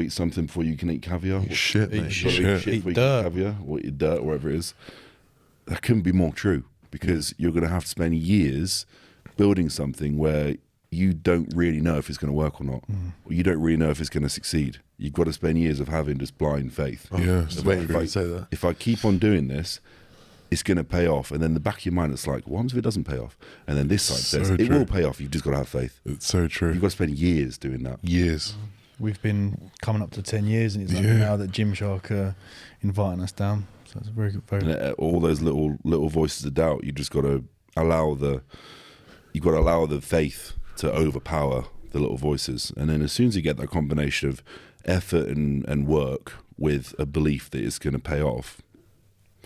eat something before you can eat caviar. Shit, mate. Eat shit Eat before you dirt. can eat caviar, or eat dirt, whatever it is. That couldn't be more true, because you're going to have to spend years building something where you don't really know if it's going to work or not. Or you don't really know if it's going to succeed. You've got to spend years of having just blind faith. Yeah, Just waiting for you to say that. If I keep on doing this, it's going to pay off. And then the back of your mind, it's like, what if it doesn't pay off? And then this side says, So it true. will pay off. You've just got to have faith. It's so true. You've got to spend years doing that. Years. We've been coming up to 10 years, and it's like now that Gymshark are inviting us down. So it's a very good. And all those little voices of doubt, you just got to allow the faith to overpower the little voices. And then as soon as you get that combination of effort and work with a belief that it's going to pay off,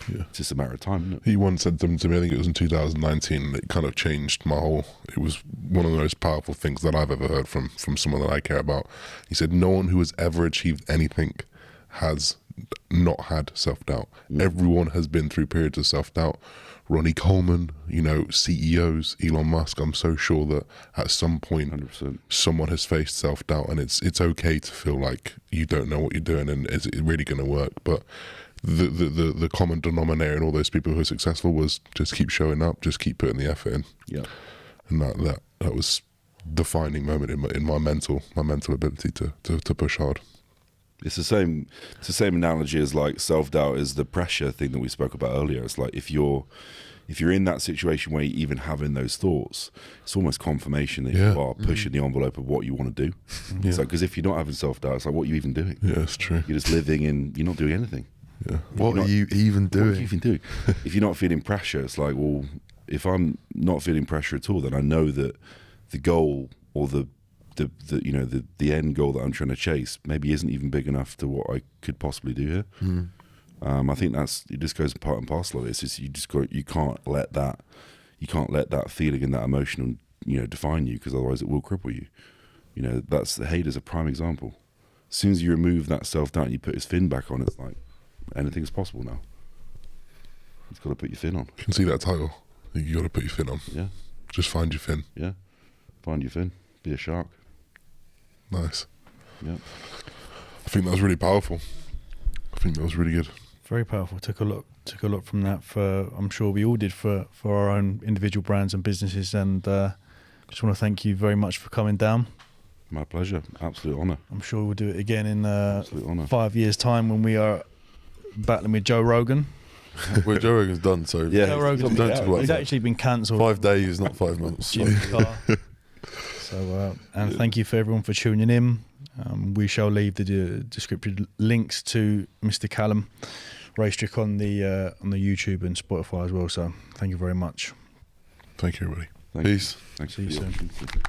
it's just a matter of time, isn't it? He once said to me, I think it was in 2019, it kind of changed my whole, it was one of the most powerful things that I've ever heard from someone that I care about. He said, no one who has ever achieved anything has not had self-doubt. Everyone has been through periods of self-doubt. Ronnie Coleman, CEOs, Elon Musk, I'm so sure that at some point 100%. someone has faced self-doubt, and it's okay to feel like you don't know what you're doing and is it really going to work. But the common denominator in all those people who are successful was just keep showing up, just keep putting the effort in. Yeah. And that was defining moment in my mental ability to push hard. It's the same analogy as like self-doubt is the pressure thing that we spoke about earlier. It's like if you're in that situation where you're even having those thoughts, it's almost confirmation that you are pushing the envelope of what you want to do. It's like, because if you're not having self-doubt, it's like, what are you even doing? Yeah, it's true. You're just living and you're not doing anything. Yeah. What are you even What are you doing? even doing? If you're not feeling pressure, it's like, well, if I'm not feeling pressure at all, then I know that the goal or the end goal that I'm trying to chase maybe isn't even big enough to what I could possibly do here. I think it just goes part and parcel of it. It's just you can't let that feeling and that emotion define you, because otherwise it will cripple you. That's the Hayder's a prime example. As soon as you remove that self-doubt and you put his fin back on, it's like anything's possible now. You've got to put your fin on. You can see that title. You got to put your fin on. Yeah, Just find your fin. yeah. Find your fin. Be a shark. Nice. Yeah. I think that was really powerful. I think that was really good. Very powerful. Took a lot from that. I'm sure we all did for our own individual brands and businesses. And just want to thank you very much for coming down. My pleasure. Absolute honour. I'm sure we'll do it again in Absolute honour. 5 years' time when we are battling with Joe Rogan. Well, Joe Rogan's done, so Yeah, Joe Rogan's don't talk about he's that. actually been cancelled. 5 days, not 5 months. So. Jim's car. So, and thank you for everyone for tuning in. We shall leave the descriptive links to Mr. Calum Raistrick on the YouTube and Spotify as well. So, thank you very much. Thank you, everybody. Thank you. Peace. Thanks See you for the soon. opportunity.